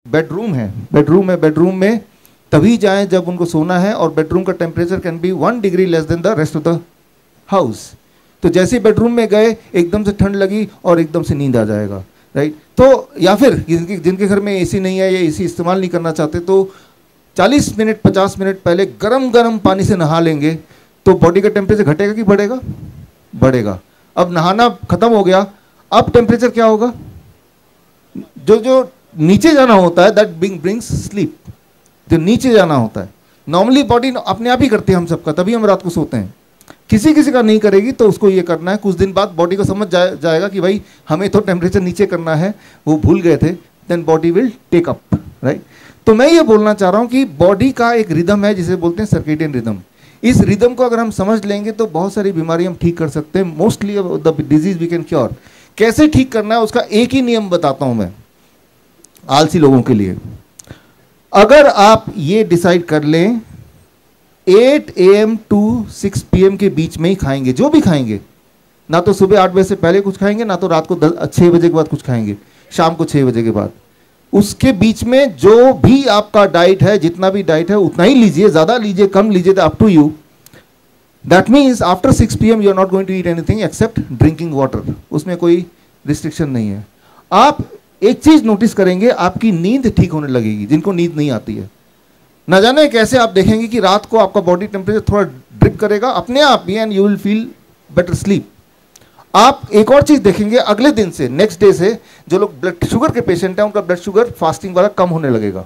Bedroom में तभी जाएं जब उनको सोना है, और बेडरूम का temperature can be 1 degree less than the rest of the house. तो जैसे बेडरूम में गए एकदम से ठंड लगी और एकदम से नींद आ जाएगा, राइट। तो या फिर जिनके घर में एसी नहीं है या एसी इस्तेमाल नहीं करना चाहते, तो 40 मिनट 50 मिनट पहले गरम पानी से नहा लेंगे तो बॉडी का टेम्परेचर घटेगा कि बढ़ेगा? बढ़ेगा। अब नहाना खत्म हो गया, अब टेम्परेचर क्या होगा? जो नीचे जाना होता है दैट ब्रिंग्स स्लीप, जो नीचे जाना होता है नॉर्मली बॉडी अपने आप ही करती है हम सबका, तभी हम रात को सोते हैं। किसी का नहीं करेगी तो उसको ये करना है, कुछ दिन बाद बॉडी को समझ जाएगा कि भाई हमें तो टेम्परेचर नीचे करना है, वो भूल गए थे, then body will take up, right. तो मैं ये बोलना चाह रहा हूँ कि बॉडी का एक रिदम है जिसे बोलते हैं सर्केडियन रिदम। इस रिदम को अगर हम समझ लेंगे तो बहुत सारी बीमारी हम ठीक कर सकते हैं, mostly the disease we can cure. कैसे ठीक करना है उसका एक ही नियम बताता हूं मैं आलसी लोगों के लिए। अगर आप ये डिसाइड कर लें 8 AM टू 6 PM के बीच में ही खाएंगे, जो भी खाएंगे, ना तो सुबह 8 बजे से पहले कुछ खाएंगे, ना तो रात को 6 बजे के बाद कुछ खाएंगे, शाम को 6 बजे के बाद, उसके बीच में जो भी आपका डाइट है, जितना भी डाइट है उतना ही लीजिए, ज़्यादा लीजिए कम लीजिए, up to you. That means after 6 PM you are not going to eat anything except drinking water, उसमें कोई रिस्ट्रिक्शन नहीं है। आप एक चीज़ नोटिस करेंगे, आपकी नींद ठीक होने लगेगी। जिनको नींद नहीं आती है, न जाने कैसे आप देखेंगे कि रात को आपका बॉडी टेम्परेचर थोड़ा ड्रिप करेगा अपने आप ही, and you will feel better sleep. आप एक और चीज़ देखेंगे, अगले दिन से, नेक्स्ट डे से, जो लोग ब्लड शुगर के पेशेंट हैं उनका ब्लड शुगर फास्टिंग वाला कम होने लगेगा।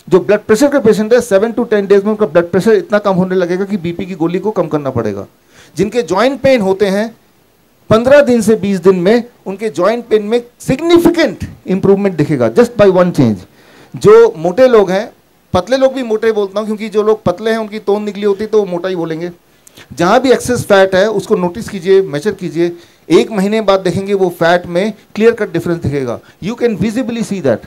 जो ब्लड प्रेशर के पेशेंट है 7 to 10 डेज में उनका ब्लड प्रेशर इतना कम होने लगेगा कि बीपी की गोली को कम करना पड़ेगा। जिनके जॉइंट पेन होते हैं 15 दिन से 20 दिन में उनके जॉइंट पेन में सिग्निफिकेंट इंप्रूवमेंट दिखेगा जस्ट बाय वन चेंज। जो मोटे लोग हैं, पतले लोग भी मोटे बोलता हूँ क्योंकि जो लोग पतले हैं उनकी तोंद निकली होती है तो वो मोटा ही बोलेंगे। जहाँ भी एक्सेस फैट है उसको नोटिस कीजिए, मेजर कीजिए, 1 महीने बाद देखेंगे वो फैट में क्लियर कट डिफरेंस दिखेगा। You can visibly see that.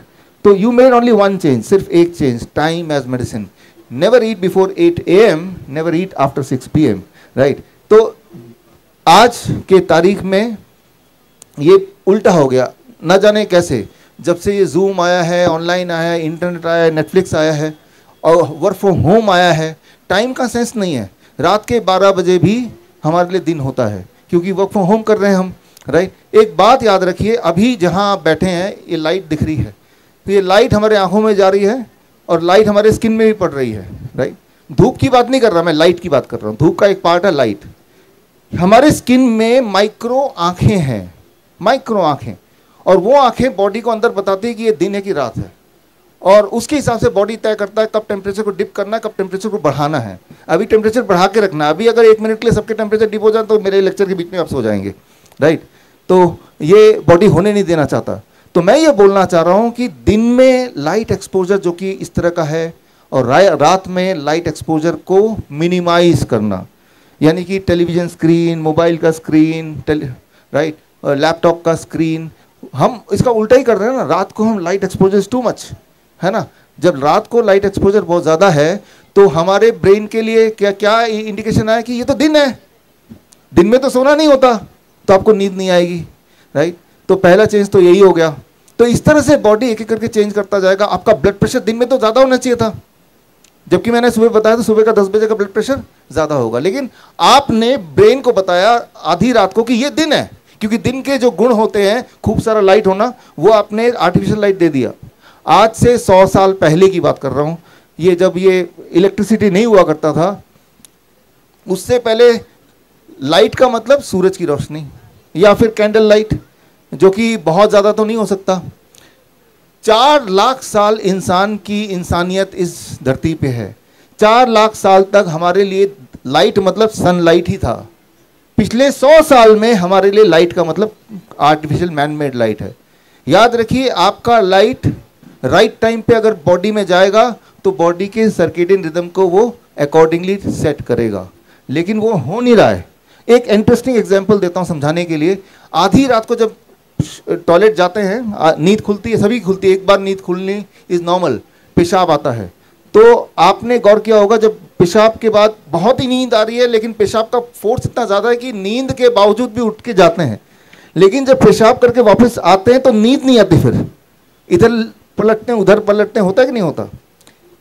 तो you made only one change, सिर्फ एक चेंज, time as medicine. Never eat before 8 AM, never eat after 6 PM, right. तो आज के तारीख में ये उल्टा हो गया, न जाने कैसे। जब से ये जूम आया है, ऑनलाइन आया है, इंटरनेट आया है, नेटफ्लिक्स आया है और वर्क फ्रॉम होम आया है, टाइम का सेंस नहीं है। रात के 12 बजे भी हमारे लिए दिन होता है क्योंकि वर्क फ्रॉम होम कर रहे हैं हम, राइट। एक बात याद रखिए, अभी जहाँ आप बैठे हैं ये लाइट दिख रही है, तो ये लाइट हमारे आंखों में जा रही है और लाइट हमारे स्किन में भी पड़ रही है, राइट। धूप की बात नहीं कर रहा मैं, लाइट की बात कर रहा हूँ। धूप का एक पार्ट है लाइट। हमारे स्किन में माइक्रो आंखें हैं, माइक्रो आंखें, और वो आंखें बॉडी को अंदर बताती है कि ये दिन है कि रात है, और उसके हिसाब से बॉडी तय करता है कब टेम्परेचर को डिप करना है, कब टेम्परेचर को बढ़ाना है। अभी टेम्परेचर बढ़ा के रखना है। अभी अगर 1 मिनट के लिए सबके टेम्परेचर डिप हो जाए तो मेरे लेक्चर के बीच में आप सो जाएंगे, राइट। तो ये बॉडी होने नहीं देना चाहता। तो मैं ये बोलना चाह रहा हूँ कि दिन में लाइट एक्सपोजर जो कि इस तरह का है, और रात में लाइट एक्सपोजर को मिनिमाइज करना, यानी कि टेलीविज़न स्क्रीन, मोबाइल का स्क्रीन, राइट, लैपटॉप का स्क्रीन, हम इसका उल्टा ही कर रहे हैं ना। रात को हम light exposure is too much, है ना। जब रात को लाइट एक्सपोजर बहुत ज़्यादा है तो हमारे ब्रेन के लिए क्या क्या इंडिकेशन आया कि ये तो दिन है, दिन में तो सोना नहीं होता, तो आपको नींद नहीं आएगी, राइट। तो पहला चेंज तो यही हो गया। तो इस तरह से बॉडी एक एक करके चेंज करता जाएगा। आपका ब्लड प्रेशर दिन में तो ज़्यादा होना चाहिए था, जबकि मैंने सुबह बताया था सुबह का 10 बजे का ब्लड प्रेशर ज़्यादा होगा, लेकिन आपने ब्रेन को बताया आधी रात को कि ये दिन है, क्योंकि दिन के जो गुण होते हैं खूब सारा लाइट होना, वो आपने आर्टिफिशियल लाइट दे दिया। आज से 100 साल पहले की बात कर रहा हूँ, ये जब ये इलेक्ट्रिसिटी नहीं हुआ करता था, उससे पहले लाइट का मतलब सूरज की रोशनी या फिर कैंडल लाइट, जो कि बहुत ज़्यादा तो नहीं हो सकता। 4 लाख साल इंसान की इंसानियत इस धरती पे है। 4 लाख साल तक हमारे लिए लाइट मतलब सनलाइट ही था। पिछले 100 साल में हमारे लिए लाइट का मतलब आर्टिफिशियल मैन मेड लाइट है। याद रखिए, आपका लाइट राइट टाइम पे अगर बॉडी में जाएगा तो बॉडी के सर्केडियन रिदम को वो अकॉर्डिंगली सेट करेगा, लेकिन वो हो नहीं रहा है। एक इंटरेस्टिंग एग्जांपल देता हूँ समझाने के लिए। आधी रात को जब टॉयलेट जाते हैं, नींद खुलती है, सभी खुलती है, एक बार नींद खुलनी इज नॉर्मल, पेशाब आता है, तो आपने गौर किया होगा जब पेशाब के बाद बहुत ही नींद आ रही है, लेकिन पेशाब का फोर्स इतना ज़्यादा है कि नींद के बावजूद भी उठ के जाते हैं, लेकिन जब पेशाब करके वापस आते हैं तो नींद नहीं आती। फिर इधर पलटते हैं, उधर पलटते हैं, होता है कि नहीं होता?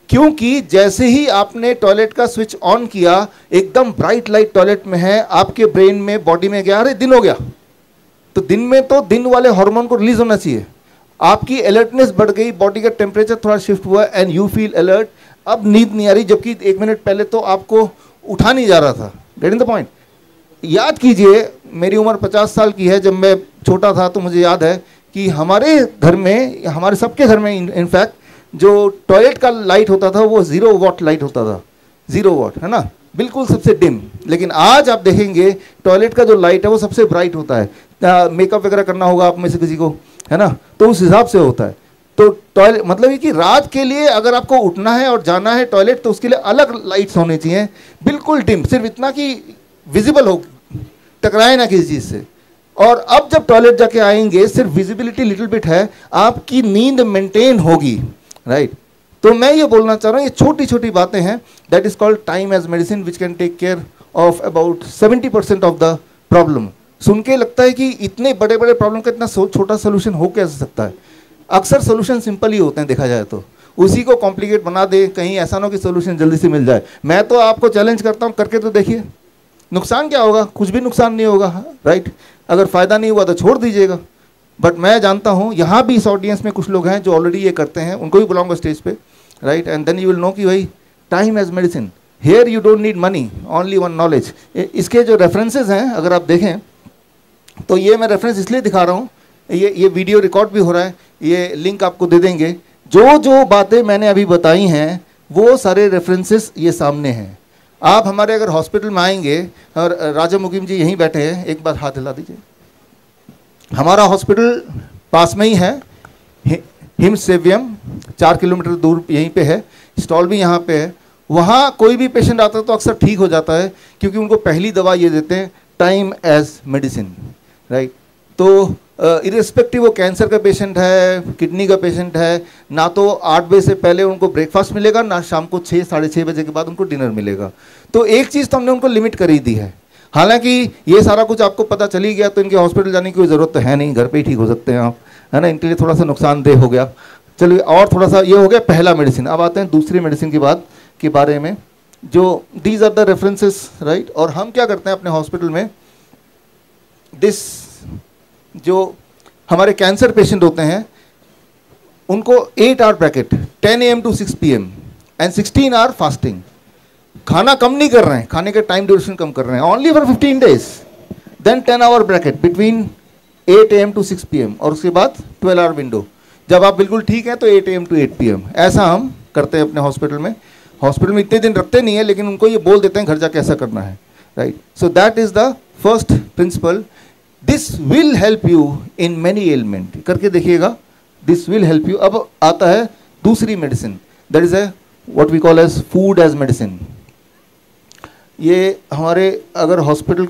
क्योंकि जैसे ही आपने टॉयलेट का स्विच ऑन किया, एकदम ब्राइट लाइट टॉयलेट में है, आपके ब्रेन में, बॉडी में गया, अरे दिन हो गया, तो दिन में तो दिन वाले हार्मोन को रिलीज होना चाहिए, आपकी अलर्टनेस बढ़ गई, बॉडी का टेम्परेचर थोड़ा शिफ्ट हुआ एंड यू फील अलर्ट। अब नींद नहीं आ रही, जबकि 1 मिनट पहले तो आपको उठा नहीं जा रहा था। Getting the point? याद कीजिए, मेरी उम्र 50 साल की है, जब मैं छोटा था तो मुझे याद है कि हमारे घर में, हमारे सबके घर में इनफैक्ट, जो टॉयलेट का लाइट होता था वो 0 वॉट लाइट होता था, 0 वॉट, है ना, बिल्कुल सबसे डिम। लेकिन आज आप देखेंगे टॉयलेट का जो लाइट है वो सबसे ब्राइट होता है। मेकअप वगैरह करना होगा आप में से किसी को, है ना, तो उस हिसाब से होता है। तो टॉयलेट मतलब ये कि रात के लिए अगर आपको उठना है और जाना है टॉयलेट, तो उसके लिए अलग लाइट्स होनी चाहिए, बिल्कुल डिम, सिर्फ इतना कि विजिबल हो, टकराए ना किसी चीज़ से। और अब जब टॉयलेट जाके आएंगे, सिर्फ विजिबिलिटी लिटिल बिट है, आपकी नींद मेंटेन होगी, राइट। तो मैं ये बोलना चाह रहा हूँ, ये छोटी छोटी बातें हैं, that is called time as medicine, which can take care of about 70% of the problem. सुन के लगता है कि इतने बड़े बड़े प्रॉब्लम का इतना छोटा सोल्यूशन हो कैसे सकता है? अक्सर सोल्यूशन सिंपल ही होते हैं देखा जाए तो, उसी को कॉम्प्लिकेट बना दे, कहीं ऐसा ना हो कि सोल्यूशन जल्दी से मिल जाए। मैं तो आपको चैलेंज करता हूँ, करके तो देखिए, नुकसान क्या होगा? कुछ भी नुकसान नहीं होगा, राइट। अगर फ़ायदा नहीं हुआ तो छोड़ दीजिएगा। बट मैं जानता हूँ यहाँ भी इस ऑडियंस में कुछ लोग हैं जो ऑलरेडी ये करते हैं, उनको भी बुलाऊंगा स्टेज पे, right. And then you will know कि भाई time as medicine, here you don't need money, only one knowledge. इसके जो रेफरेंसेज हैं अगर आप देखें तो ये मैं रेफरेंस इसलिए दिखा रहा हूँ, ये वीडियो रिकॉर्ड भी हो रहा है, ये लिंक आपको दे देंगे। जो जो बातें मैंने अभी बताई हैं वो सारे रेफरेंसेस ये सामने हैं। आप हमारे अगर हॉस्पिटल में आएंगे, और राजा मुकीम जी यहीं बैठे हैं, एक बार हाथ हिला दीजिए। हमारा हॉस्पिटल पास में ही है, हिम सेवियम, 4 किलोमीटर दूर यहीं पे है, स्टॉल भी यहाँ पे है। वहाँ कोई भी पेशेंट आता है तो अक्सर ठीक हो जाता है, क्योंकि उनको पहली दवा ये देते हैं, टाइम एज मेडिसिन, राइट। तो इरिस्पेक्टिव वो कैंसर का पेशेंट है, किडनी का पेशेंट है, ना तो 8 बजे से पहले उनको ब्रेकफास्ट मिलेगा, ना शाम को 6 साढ़े 6 बजे के बाद उनको डिनर मिलेगा। तो एक चीज़ तो हमने उनको लिमिट कर ही दी है। हालांकि ये सारा कुछ आपको पता चल ही गया तो इनके हॉस्पिटल जाने की कोई ज़रूरत तो है नहीं, घर पे ही ठीक हो सकते हैं आप, है ना। इनके लिए थोड़ा सा नुकसानदेह हो गया। चलिए, और थोड़ा सा ये हो गया पहला मेडिसिन। अब आते हैं दूसरी मेडिसिन की बात के बारे में, जो these are the references, right. और हम क्या करते हैं अपने हॉस्पिटल में, दिस जो हमारे कैंसर पेशेंट होते हैं उनको 8 hour bracket, 10 AM to 6 PM and 16 hour fasting. खाना कम नहीं कर रहे हैं, खाने का टाइम ड्यूरेशन कम कर रहे हैं, only for 15 days, then 10 hour bracket between 8 AM to 6 PM, और उसके बाद 12 आवर विंडो। जब आप बिल्कुल ठीक है तो 8 AM to 8 PM। ऐसा हम करते हैं अपने हॉस्पिटल में। हॉस्पिटल में इतने दिन रखते नहीं है, लेकिन उनको ये बोल देते हैं घर जाके ऐसा करना है, right. So that is the first principle. This will help you in many element, करके देखिएगा, दिस विल हेल्प यू। अब आता है दूसरी medicine, that is what we call as food as medicine. ये हमारे अगर hospital,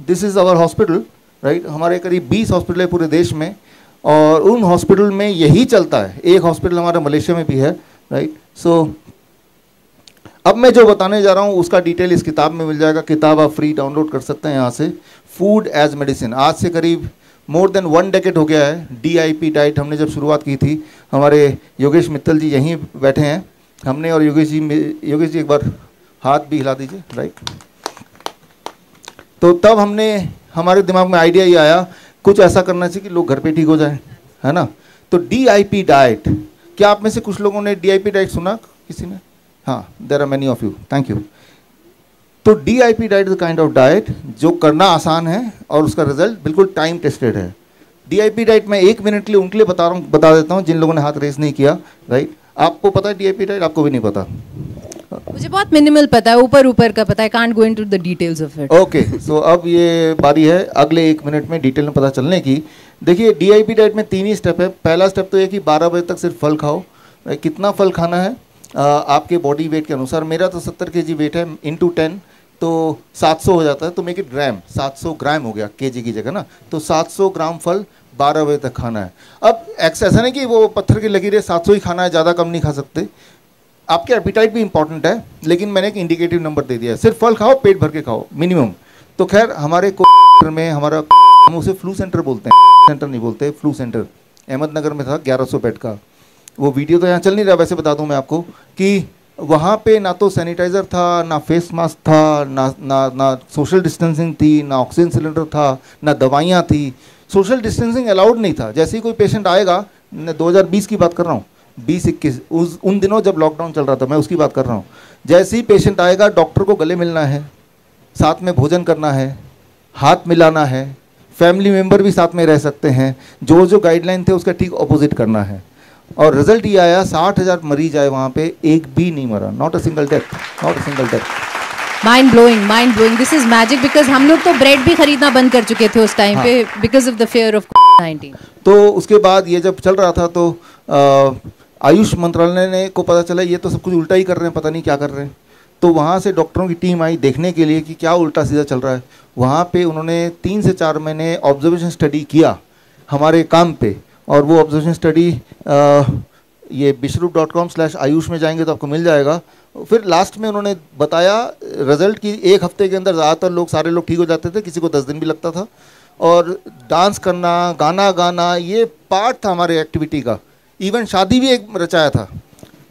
this is our hospital, right. हमारे करीब 20 हॉस्पिटल है पूरे देश में, और उन हॉस्पिटल में यही चलता है। एक हॉस्पिटल हमारा मलेशिया में भी है, राइट। सो अब मैं जो बताने जा रहा हूँ उसका डिटेल इस किताब में मिल जाएगा। किताब आप फ्री डाउनलोड कर सकते हैं यहाँ से, फूड एज मेडिसिन। आज से करीब मोर देन 1 डेकेड हो गया है DIP डाइट हमने जब शुरुआत की थी। हमारे योगेश मित्तल जी यहीं बैठे हैं, हमने और योगेश जी एक बार हाथ भी हिला दीजिए, राइट। तो तब हमने, हमारे दिमाग में आइडिया ये आया, कुछ ऐसा करना चाहिए कि लोग घर पे ठीक हो जाएं, है ना। तो DIP डाइट, क्या आप में से कुछ लोगों ने DIP डाइट सुना किसी ने? हाँ, there are many of you, thank you. तो DIP diet is kind of diet जो करना आसान है और उसका रिजल्ट बिल्कुल टाइम टेस्टेड है। DIP डाइट मैं 1 मिनट के लिए उनके लिए बता देता हूँ जिन लोगों ने हाथ रेस नहीं किया, राइट। आपको पता है DIP डाइट? आपको भी नहीं पता? मुझे बहुत मिनिमल पता है, ऊपर का पता है, can't go into the details of it. Okay, so अब ये बारी है अगले 1 मिनट में डिटेल में पता चलने की। देखिए, DIP डाइट में 3 ही स्टेप है। पहला स्टेप तो ये कि 12 बजे तक सिर्फ फल खाओ। कितना फल खाना है? आपके बॉडी वेट के अनुसार। मेरा तो 70 kg वेट है, इंटू 10 तो 700 हो जाता है, तो मेक इट ग्राम, 700 ग्राम हो गया kg की जगह ना। तो 700 ग्राम फल 12 बजे तक खाना है। अब ऐसा नहीं कि वो पत्थर की लकीर है 700 ही खाना है, ज़्यादा कम नहीं खा सकते। आपके एपिटाइट भी इंपॉर्टेंट है, लेकिन मैंने एक इंडिकेटिव नंबर दे दिया है, सिर्फ फल खाओ, पेट भर के खाओ मिनिमम। तो खैर हमारे में हमारा, हम उसे फ्लू सेंटर बोलते हैं, सेंटर नहीं बोलते, फ्लू सेंटर अहमदनगर में था, 1100 बेड का। वो वीडियो तो यहाँ चल नहीं रहा, वैसे बता दूं मैं आपको कि वहाँ पे ना तो सैनिटाइज़र था, ना फेस मास्क था, ना सोशल डिस्टेंसिंग थी, ना ऑक्सीजन सिलेंडर था, ना दवाइयाँ थी। सोशल डिस्टेंसिंग अलाउड नहीं था। जैसे ही कोई पेशेंट आएगा, मैं 2020 की बात कर रहा हूँ, 20-21 उन दिनों जब लॉकडाउन चल रहा था, मैं उसकी बात कर रहा हूँ। जैसे ही पेशेंट आएगा, डॉक्टर को गले मिलना है, साथ में भोजन करना है, हाथ मिलाना है, फैमिली मेम्बर भी साथ में रह सकते हैं, जो गाइडलाइन थे उसका ठीक अपोजिट करना है। और रिजल्ट ये आया, 60,000 मरीज आए वहाँ पे, एक भी नहीं मरा, not a single death, not a single death. Mind blowing, this is magic, because हम लोग तो ब्रेड भी खरीदना बंद कर चुके थे उस टाइम पे, because of the fear of कोविड-19। तो उसके बाद ये जब चल रहा था तो आयुष मंत्रालय ने को पता चला ये तो सब कुछ उल्टा ही कर रहे हैं, पता नहीं क्या कर रहे हैं। तो वहाँ से डॉक्टरों की टीम आई देखने के लिए कि क्या उल्टा सीधा चल रहा है। वहाँ पे उन्होंने 3 से 4 महीने ऑब्जर्वेशन स्टडी किया हमारे काम पे, और वो ऑब्जर्वेशन स्टडी ये bishrup.com/ayush में जाएंगे तो आपको मिल जाएगा। फिर लास्ट में उन्होंने बताया रिजल्ट की 1 हफ्ते के अंदर ज़्यादातर सारे लोग ठीक हो जाते थे, किसी को 10 दिन भी लगता था। और डांस करना, गाना गाना, ये पार्ट था हमारे एक्टिविटी का। इवन शादी भी एक रचाया था,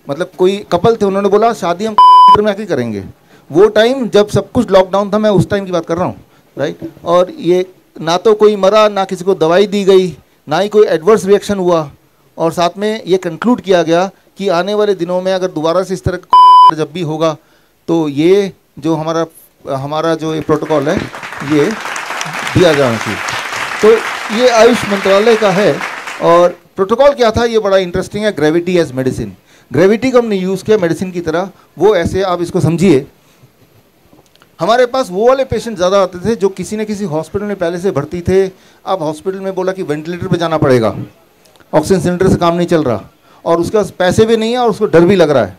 मतलब कोई कपल थे, उन्होंने बोला शादी हम में आके करेंगे। वो टाइम जब सब कुछ लॉकडाउन था, मैं उस टाइम की बात कर रहा हूँ, राइट। और ये ना तो कोई मरा, ना किसी को दवाई दी गई, ना ही कोई एडवर्स रिएक्शन हुआ। और साथ में ये कंक्लूड किया गया कि आने वाले दिनों में अगर दोबारा से इस तरह का जब भी होगा तो ये जो हमारा जो ये प्रोटोकॉल है ये दिया जाना चाहिए। तो ये आयुष मंत्रालय का है। और प्रोटोकॉल क्या था, ये बड़ा इंटरेस्टिंग है। ग्रेविटी एज मेडिसिन, ग्रेविटी को हमने यूज़ किया मेडिसिन की तरह। वो ऐसे आप इसको समझिए, हमारे पास वो वाले पेशेंट ज़्यादा आते थे जो किसी न किसी हॉस्पिटल में पहले से भर्ती थे। अब हॉस्पिटल में बोला कि वेंटिलेटर पे जाना पड़ेगा, ऑक्सीजन सिलेंडर से काम नहीं चल रहा, और उसके पास पैसे भी नहीं है और उसको डर भी लग रहा है।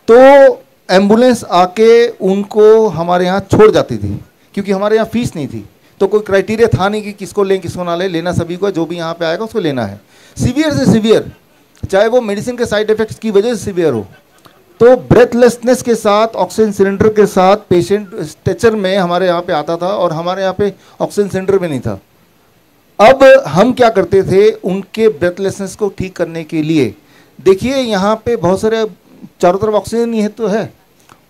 तो एम्बुलेंस आके उनको हमारे यहाँ छोड़ जाती थी, क्योंकि हमारे यहाँ फीस नहीं थी। तो कोई क्राइटेरिया था नहीं कि किसको लें किसको ना लें, लेना सभी को, जो भी यहाँ पे आएगा उसको लेना है। सीवियर से सीवियर, चाहे वो मेडिसिन के साइड इफेक्ट्स की वजह से सीवियर हो, तो ब्रेथलेसनेस के साथ ऑक्सीजन सिलेंडर के साथ पेशेंट स्ट्रेचर में हमारे यहाँ पे आता था, और हमारे यहाँ पे ऑक्सीजन सिलेंडर भी नहीं था। अब हम क्या करते थे उनके ब्रेथलेसनेस को ठीक करने के लिए, देखिए यहाँ पे बहुत सारे चारों तरफ ऑक्सीजन ही है तो है,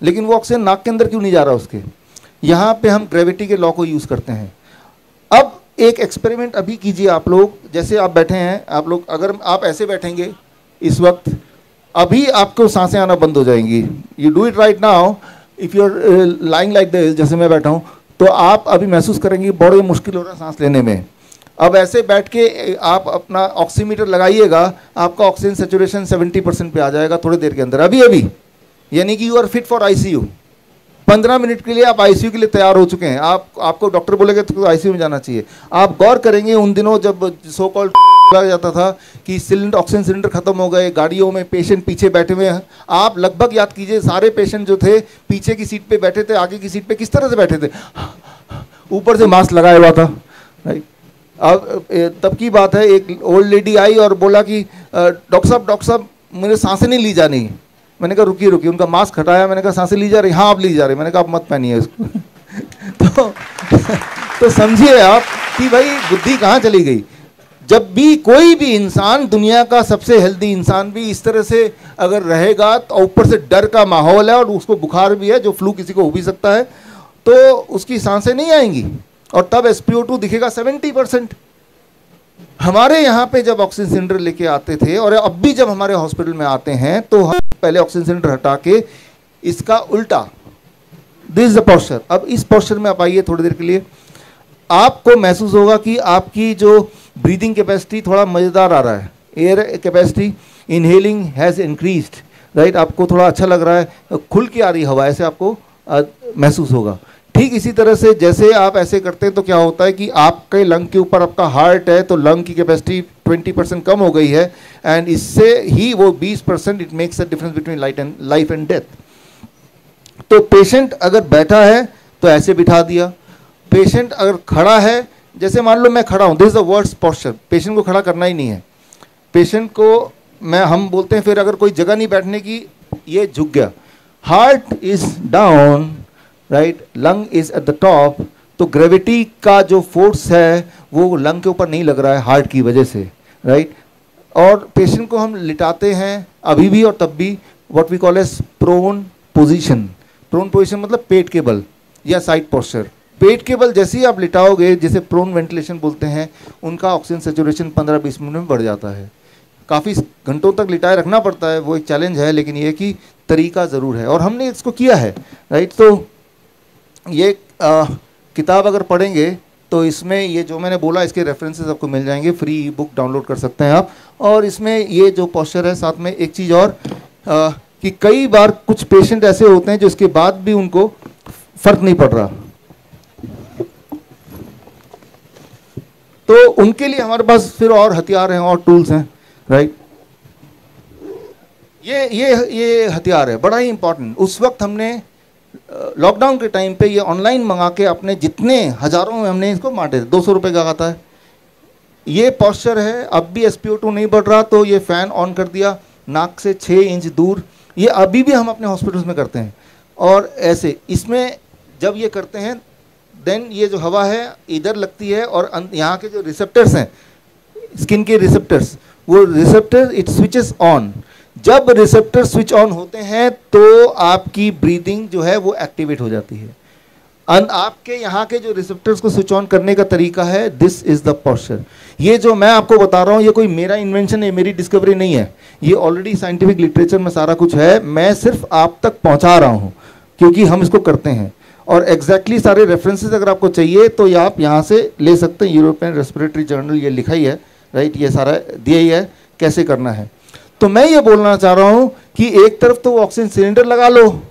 लेकिन वो ऑक्सीजन नाक के अंदर क्यों नहीं जा रहा उसके। यहाँ पे हम ग्रेविटी के लॉ को यूज़ करते हैं। अब एक एक्सपेरिमेंट अभी कीजिए आप लोग, जैसे आप बैठे हैं, आप लोग अगर आप ऐसे बैठेंगे इस वक्त, अभी आपको सांसें आना बंद हो जाएंगी। You do it right now, if you are lying like this, जैसे मैं बैठा हूँ, तो आप अभी महसूस करेंगे बड़े मुश्किल हो रहा है सांस लेने में। अब ऐसे बैठ के आप अपना ऑक्सीमीटर लगाइएगा, आपका ऑक्सीजन सेचुरेशन 70% पे आ जाएगा थोड़ी देर के अंदर, अभी यानी कि you are fit for ICU. 15 minute के लिए आप आईसीयू के लिए तैयार हो चुके हैं। आपको डॉक्टर बोलेगा तो आईसीयू में जाना चाहिए। आप गौर करेंगे उन दिनों जब सो कॉल्ड लगा जाता था कि सिलेंडर, ऑक्सीजन सिलेंडर खत्म हो गए, गाड़ियों में पेशेंट पीछे बैठे हुए हैं, आप लगभग याद कीजिए सारे पेशेंट जो थे पीछे की सीट पे बैठे थे, आगे की सीट पे किस तरह से बैठे थे, ऊपर से मास्क लगाया हुआ था, राइट। अब तब की बात है, एक ओल्ड लेडी आई और बोला कि डॉक्टर साहब मुझे सांसें नहीं ली जानी। मैंने कहा रुकिए, उनका मास्क हटाया, मैंने कहा सांसें ली जा रही, हाँ आप ली जा रही। मैंने कहा आप मत पहनिए इसको। तो समझिए आप कि भाई बुद्धि कहाँ चली गई। जब भी कोई भी इंसान, दुनिया का सबसे हेल्दी इंसान भी इस तरह से अगर रहेगा, तो ऊपर से डर का माहौल है और उसको बुखार भी है, जो फ्लू किसी को हो भी सकता है, तो उसकी सांसें नहीं आएंगी, और तब SpO2 दिखेगा 70%। हमारे यहाँ पे जब ऑक्सीजन सिलेंडर लेके आते थे, और अब भी जब हमारे हॉस्पिटल में आते हैं, तो हम पहले ऑक्सीजन सिलेंडर हटा के इसका उल्टा, दिस इज द पोस्चर। अब इस पोस्चर में आप आइए थोड़ी देर के लिए, आपको महसूस होगा कि आपकी जो ब्रीदिंग कैपेसिटी थोड़ा मज़ेदार आ रहा है, air capacity inhaling has increased, right. आपको थोड़ा अच्छा लग रहा है, खुल के आ रही हवा, ऐसे आपको महसूस होगा। ठीक इसी तरह से जैसे आप ऐसे करते हैं तो क्या होता है कि आपके लंग के ऊपर आपका हार्ट है, तो लंग की कैपेसिटी 20% कम हो गई है, एंड इससे ही वो 20%, it makes a difference between life and death. तो पेशेंट अगर बैठा है तो ऐसे बिठा दिया, पेशेंट अगर खड़ा है, जैसे मान लो मैं खड़ा हूँ, this is the worst posture, patient को खड़ा करना ही नहीं है। पेशेंट को हम बोलते हैं फिर अगर कोई जगह नहीं बैठने की, ये झुक गया, heart is down, right, lung is at the top, तो ग्रेविटी का जो फोर्स है वो लंग के ऊपर नहीं लग रहा है हार्ट की वजह से, राइट। और पेशेंट को हम लिटाते हैं अभी भी और तब भी, what we call as prone position. Prone position मतलब पेट के बल या साइड पोस्चर। पेट के बल जैसे ही आप लिटाओगे, जिसे प्रोन वेंटिलेशन बोलते हैं, उनका ऑक्सीजन सेचुरेशन 15-20 मिनट में बढ़ जाता है। काफ़ी घंटों तक लिटाए रखना पड़ता है, वो एक चैलेंज है, लेकिन ये कि तरीका ज़रूर है और हमने इसको किया है, राइट। तो ये किताब अगर पढ़ेंगे तो इसमें ये जो मैंने बोला इसके रेफरेंसेस आपको मिल जाएंगे, फ्री ई बुक डाउनलोड कर सकते हैं आप। और इसमें ये जो पोस्चर है, साथ में एक चीज़ और कि कई बार कुछ पेशेंट ऐसे होते हैं जो इसके बाद भी उनको फर्क नहीं पड़ रहा, तो उनके लिए हमारे पास फिर और हथियार हैं और टूल्स हैं, राइट। ये हथियार है बड़ा ही इंपॉर्टेंट। उस वक्त हमने लॉकडाउन के टाइम पे ये ऑनलाइन मंगा के अपने जितने हजारों में हमने इसको बांटे थे। 200 रुपये का आता है। ये पॉस्चर है, अब भी SpO2 नहीं बढ़ रहा तो ये फ़ैन ऑन कर दिया नाक से 6 इंच दूर। ये अभी भी हम अपने हॉस्पिटल्स में करते हैं। और ऐसे इसमें जब ये करते हैं देन ये जो हवा है इधर लगती है और यहाँ के जो रिसेप्टर्स हैं, स्किन के रिसेप्टर्स, वो रिसेप्टर इट स्विचेस ऑन। जब रिसेप्टर स्विच ऑन होते हैं तो आपकी ब्रीदिंग जो है वो एक्टिवेट हो जाती है। आपके यहाँ के जो रिसेप्टर्स को स्विच ऑन करने का तरीका है, दिस इज द पोस्चर। ये जो मैं आपको बता रहा हूँ ये कोई मेरा इन्वेंशन है, मेरी डिस्कवरी नहीं है, ये ऑलरेडी साइंटिफिक लिटरेचर में सारा कुछ है। मैं सिर्फ आप तक पहुँचा रहा हूँ क्योंकि हम इसको करते हैं। और एग्जैक्टली सारे रेफरेंसेस अगर आपको चाहिए तो ये आप यहाँ से ले सकते हैं। यूरोपियन रेस्पिरेटरी जर्नल ये लिखा ही है, राइट, ये सारा दिया ही है कैसे करना है। तो मैं ये बोलना चाह रहा हूँ कि एक तरफ तो ऑक्सीजन सिलेंडर लगा लो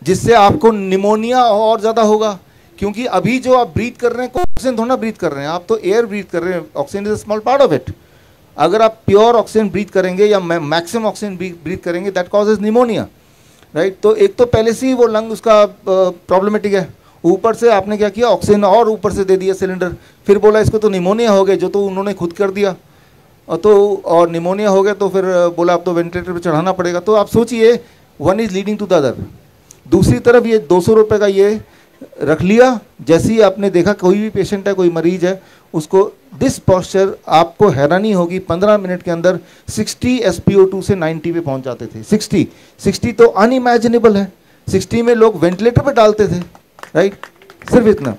जिससे आपको निमोनिया और ज़्यादा होगा, क्योंकि अभी जो आप ब्रीथ कर रहे हैं ऑक्सीजन थोड़ा ब्रीथ कर रहे हैं, आप तो एयर ब्रीथ कर रहे हैं। Oxygen is a small part of it. अगर आप प्योर ऑक्सीजन ब्रीथ करेंगे या मैक्सिमम ऑक्सीजन ब्रीथ करेंगे दैट कॉजेज निमोनिया, राइट। तो एक तो पहले से ही वो लंग उसका प्रॉब्लमेटिक है, ऊपर से आपने क्या किया ऑक्सीजन और ऊपर से दे दिया सिलेंडर, फिर बोला इसको तो निमोनिया हो गया, जो तो उन्होंने खुद कर दिया। और निमोनिया हो गया तो फिर बोला अब तो वेंटिलेटर पे चढ़ाना पड़ेगा। तो आप सोचिए one is leading to the other. दूसरी तरफ ये 200 रुपये का ये रख लिया, जैसे ही आपने देखा कोई भी पेशेंट है, कोई मरीज है, उसको दिस पोस्चर आपको हैरानी होगी 15 मिनट के अंदर 60 SpO2 से 90 पे पहुंच जाते थे। 60 तो अनइमेजिनेबल है। 60 में लोग वेंटिलेटर पे डालते थे, राइट, सिर्फ इतना।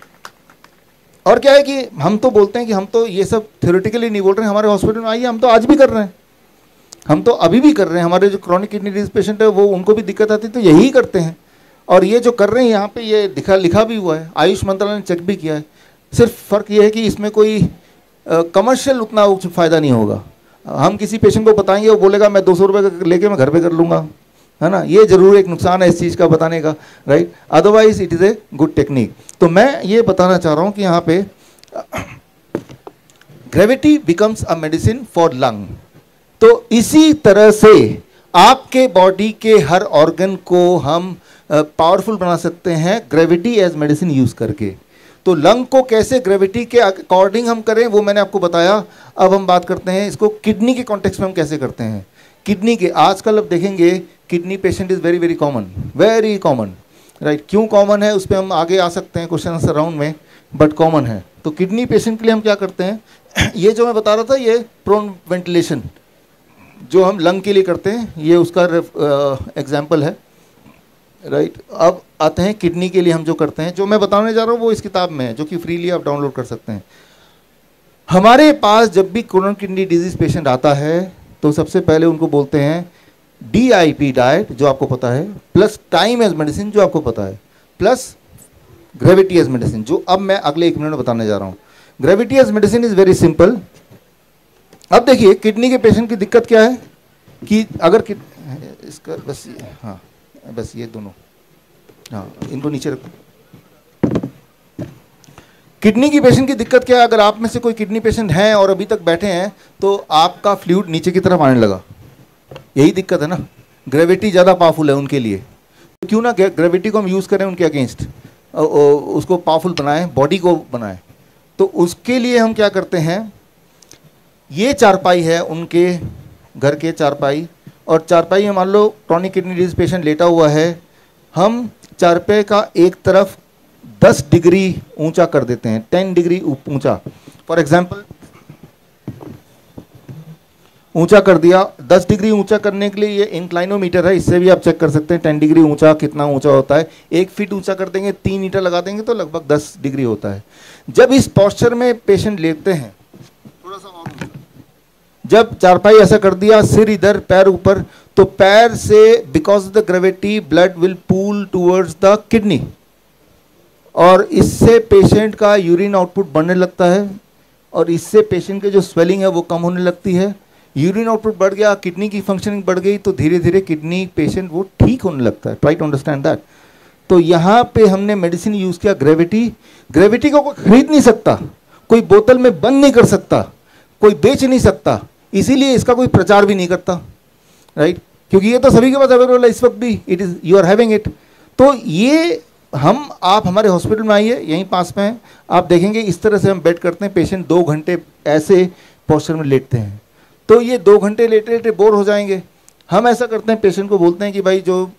और क्या है कि हम तो बोलते हैं कि हम तो ये सब थ्योरेटिकली नहीं बोल रहे हैं, हमारे हॉस्पिटल में आइए, हम तो आज भी कर रहे हैं, हम तो अभी भी कर रहे हैं। हमारे जो क्रॉनिक किडनी डिजीज पेशेंट है वो उनको भी दिक्कत आती है तो यही करते हैं। और ये जो कर रहे हैं यहाँ पे ये लिखा भी हुआ है, आयुष मंत्रालय ने चेक भी किया है। सिर्फ फ़र्क ये है कि इसमें कोई कमर्शियल उतना फ़ायदा नहीं होगा। हम किसी पेशेंट को बताएंगे वो बोलेगा मैं 200 रुपये का लेके मैं घर पे कर लूँगा, है ना। ये जरूर एक नुकसान है इस चीज़ का बताने का, right. Otherwise it is a good technique. तो मैं ये बताना चाह रहा हूँ कि यहाँ पे gravity becomes a medicine for lung. तो इसी तरह से आपके बॉडी के हर ऑर्गन को हम पावरफुल बना सकते हैं ग्रेविटी एज मेडिसिन यूज करके। तो लंग को कैसे ग्रेविटी के अकॉर्डिंग हम करें वो मैंने आपको बताया। अब हम बात करते हैं इसको किडनी के कॉन्टेक्स्ट में हम कैसे करते हैं। किडनी के आजकल अब देखेंगे kidney patient is very very common, right. क्यों कॉमन है उस पर हम आगे आ सकते हैं क्वेश्चन आंसर राउंड में, बट कॉमन है। तो किडनी पेशेंट के लिए हम क्या करते हैं, ये जो मैं बता रहा था ये प्रोन वेंटिलेशन जो हम लंग के लिए करते हैं, ये उसका एग्जाम्पल है, राइट। अब आते हैं किडनी के लिए हम जो करते हैं, जो मैं बताने जा रहा हूँ वो इस किताब में है जो कि फ्रीली आप डाउनलोड कर सकते हैं। हमारे पास जब भी क्रोनिक किडनी डिजीज पेशेंट आता है तो सबसे पहले उनको बोलते हैं DIP डाइट जो आपको पता है, प्लस टाइम एज मेडिसिन जो आपको पता है, प्लस ग्रेविटी एज मेडिसिन जो अब मैं अगले 1 मिनट में बताने जा रहा हूँ। Gravity as medicine is very simple. अब देखिए किडनी के पेशेंट की दिक्कत क्या है कि अगर इसका बस हाँ बस ये दोनों हाँ इनको नीचे रखो। किडनी की पेशेंट की दिक्कत क्या है, अगर आप में से कोई किडनी पेशेंट हैं और अभी तक बैठे हैं तो आपका फ्लूइड नीचे की तरफ आने लगा, यही दिक्कत है ना। ग्रेविटी ज़्यादा पावरफुल है उनके लिए, तो क्यों ना ग्रेविटी को हम यूज़ करें उनके अगेंस्ट, उसको पावरफुल बनाएं, बॉडी को बनाएं। तो उसके लिए हम क्या करते हैं, ये चारपाई है उनके घर के चारपाई, और चारपाई में मान लो क्रॉनिक किडनी डिजीज पेशेंट लेटा हुआ है, हम चारपाई का एक तरफ 10 डिग्री ऊंचा कर देते हैं, 10 डिग्री ऊंचा। फॉर एग्जांपल ऊंचा कर दिया। 10 डिग्री ऊंचा करने के लिए ये इंक्लाइनोमीटर है, इससे भी आप चेक कर सकते हैं 10 डिग्री ऊंचा कितना ऊंचा होता है। 1 फीट ऊंचा कर देंगे, 3 मीटर लगा देंगे तो लगभग 10 डिग्री होता है। जब इस पोस्चर में पेशेंट लेटते हैं, थोड़ा सा और ऊंचा, जब चारपाई ऐसा कर दिया, सिर इधर पैर ऊपर, तो पैर से because of the gravity blood will pool towards the kidney और इससे पेशेंट का यूरिन आउटपुट बढ़ने लगता है और इससे पेशेंट के जो स्वेलिंग है वो कम होने लगती है। यूरिन आउटपुट बढ़ गया, किडनी की फंक्शनिंग बढ़ गई तो धीरे धीरे किडनी पेशेंट वो ठीक होने लगता है। Try to understand that. तो यहाँ पे हमने मेडिसिन यूज़ किया ग्रेविटी। ग्रेविटी को कोई खरीद नहीं सकता, कोई बोतल में बंद नहीं कर सकता, कोई बेच नहीं सकता, इसीलिए इसका कोई प्रचार भी नहीं करता, राइट? क्योंकि ये तो सभी के पास अवेलेबल है इस वक्त भी, it is you are having it. तो ये आप हमारे हॉस्पिटल में आइए, यहीं पास में है, आप देखेंगे इस तरह से हम बेड करते हैं। पेशेंट 2 घंटे ऐसे पोस्चर में लेटते हैं, तो ये 2 घंटे लेटे लेटे बोर हो जाएंगे। हम ऐसा करते हैं, पेशेंट को बोलते हैं कि भाई जो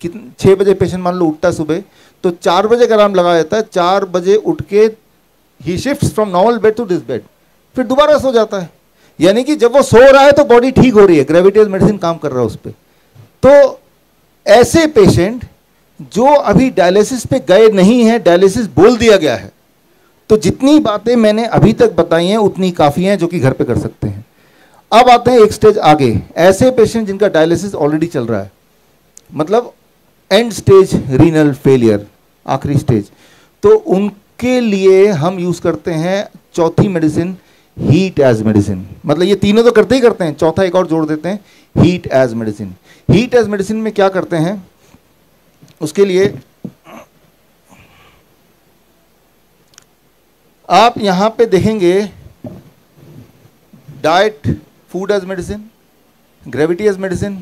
6 बजे पेशेंट मान लो उठता है सुबह, तो 4 बजे का अलार्म लगाया जाता है। 4 बजे उठ के ही shifts from normal bed to this bed, फिर दोबारा सो जाता है। यानी कि जब वो सो रहा है तो बॉडी ठीक हो रही है, ग्रेविटेज मेडिसिन काम कर रहा है उस पर। तो ऐसे पेशेंट जो अभी डायलिसिस पे गए नहीं हैं, डायलिसिस बोल दिया गया है, तो जितनी बातें मैंने अभी तक बताई हैं उतनी काफ़ी हैं जो कि घर पे कर सकते हैं। अब आते हैं एक स्टेज आगे, ऐसे पेशेंट जिनका डायलिसिस ऑलरेडी चल रहा है, मतलब एंड स्टेज रीनल फेलियर, आखिरी स्टेज, तो उनके लिए हम यूज़ करते हैं चौथी मेडिसिन, हीट एज मेडिसिन। मतलब ये तीनों तो करते ही करते हैं, चौथा एक और जोड़ देते हैं, heat as medicine. Heat as medicine में क्या करते हैं, उसके लिए आप यहां पे देखेंगे diet, food as medicine, gravity as medicine,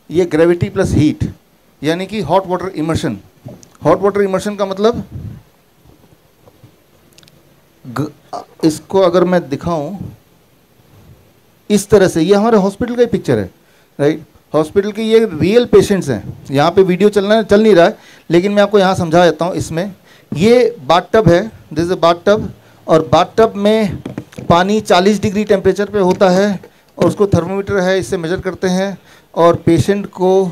ये ग्रेविटी प्लस हीट, यानी कि hot water immersion. Hot water immersion का मतलब इसको अगर मैं दिखाऊं इस तरह से, ये हमारे हॉस्पिटल का ही पिक्चर है, राइट? हॉस्पिटल के ये रियल पेशेंट्स हैं। यहाँ पे वीडियो चल नहीं रहा है, लेकिन मैं आपको यहाँ समझा देता हूँ। इसमें ये बाथटब है, दिस इज अ बाथटब, और बाथटब में पानी 40 डिग्री टेम्परेचर पे होता है और उसको थर्मोमीटर है, इससे मेजर करते हैं और पेशेंट को,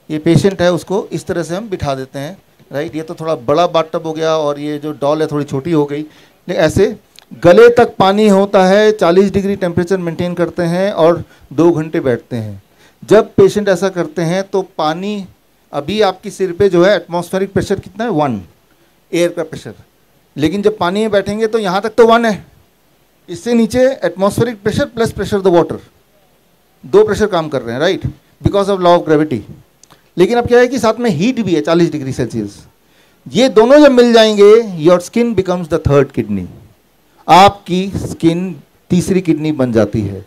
ये पेशेंट है उसको इस तरह से हम बिठा देते हैं, राइट? ये तो थोड़ा बड़ा बाथटब हो गया और ये जो डॉल है थोड़ी छोटी हो गई। ऐसे गले तक पानी होता है, 40 डिग्री टेम्परेचर मेंटेन करते हैं और 2 घंटे बैठते हैं। जब पेशेंट ऐसा करते हैं तो पानी, अभी आपकी सिर पे जो है एटमॉस्फेरिक प्रेशर कितना है, 1 एयर का प्रेशर, लेकिन जब पानी में बैठेंगे तो यहाँ तक तो 1 है, इससे नीचे atmospheric pressure plus pressure the water, 2 pressure काम कर रहे हैं, right? Because of law of gravity. लेकिन अब क्या है कि साथ में हीट भी है 40 डिग्री सेल्सियस। ये दोनों जब मिल जाएंगे, your skin becomes the 3rd kidney, आपकी स्किन तीसरी किडनी बन जाती है।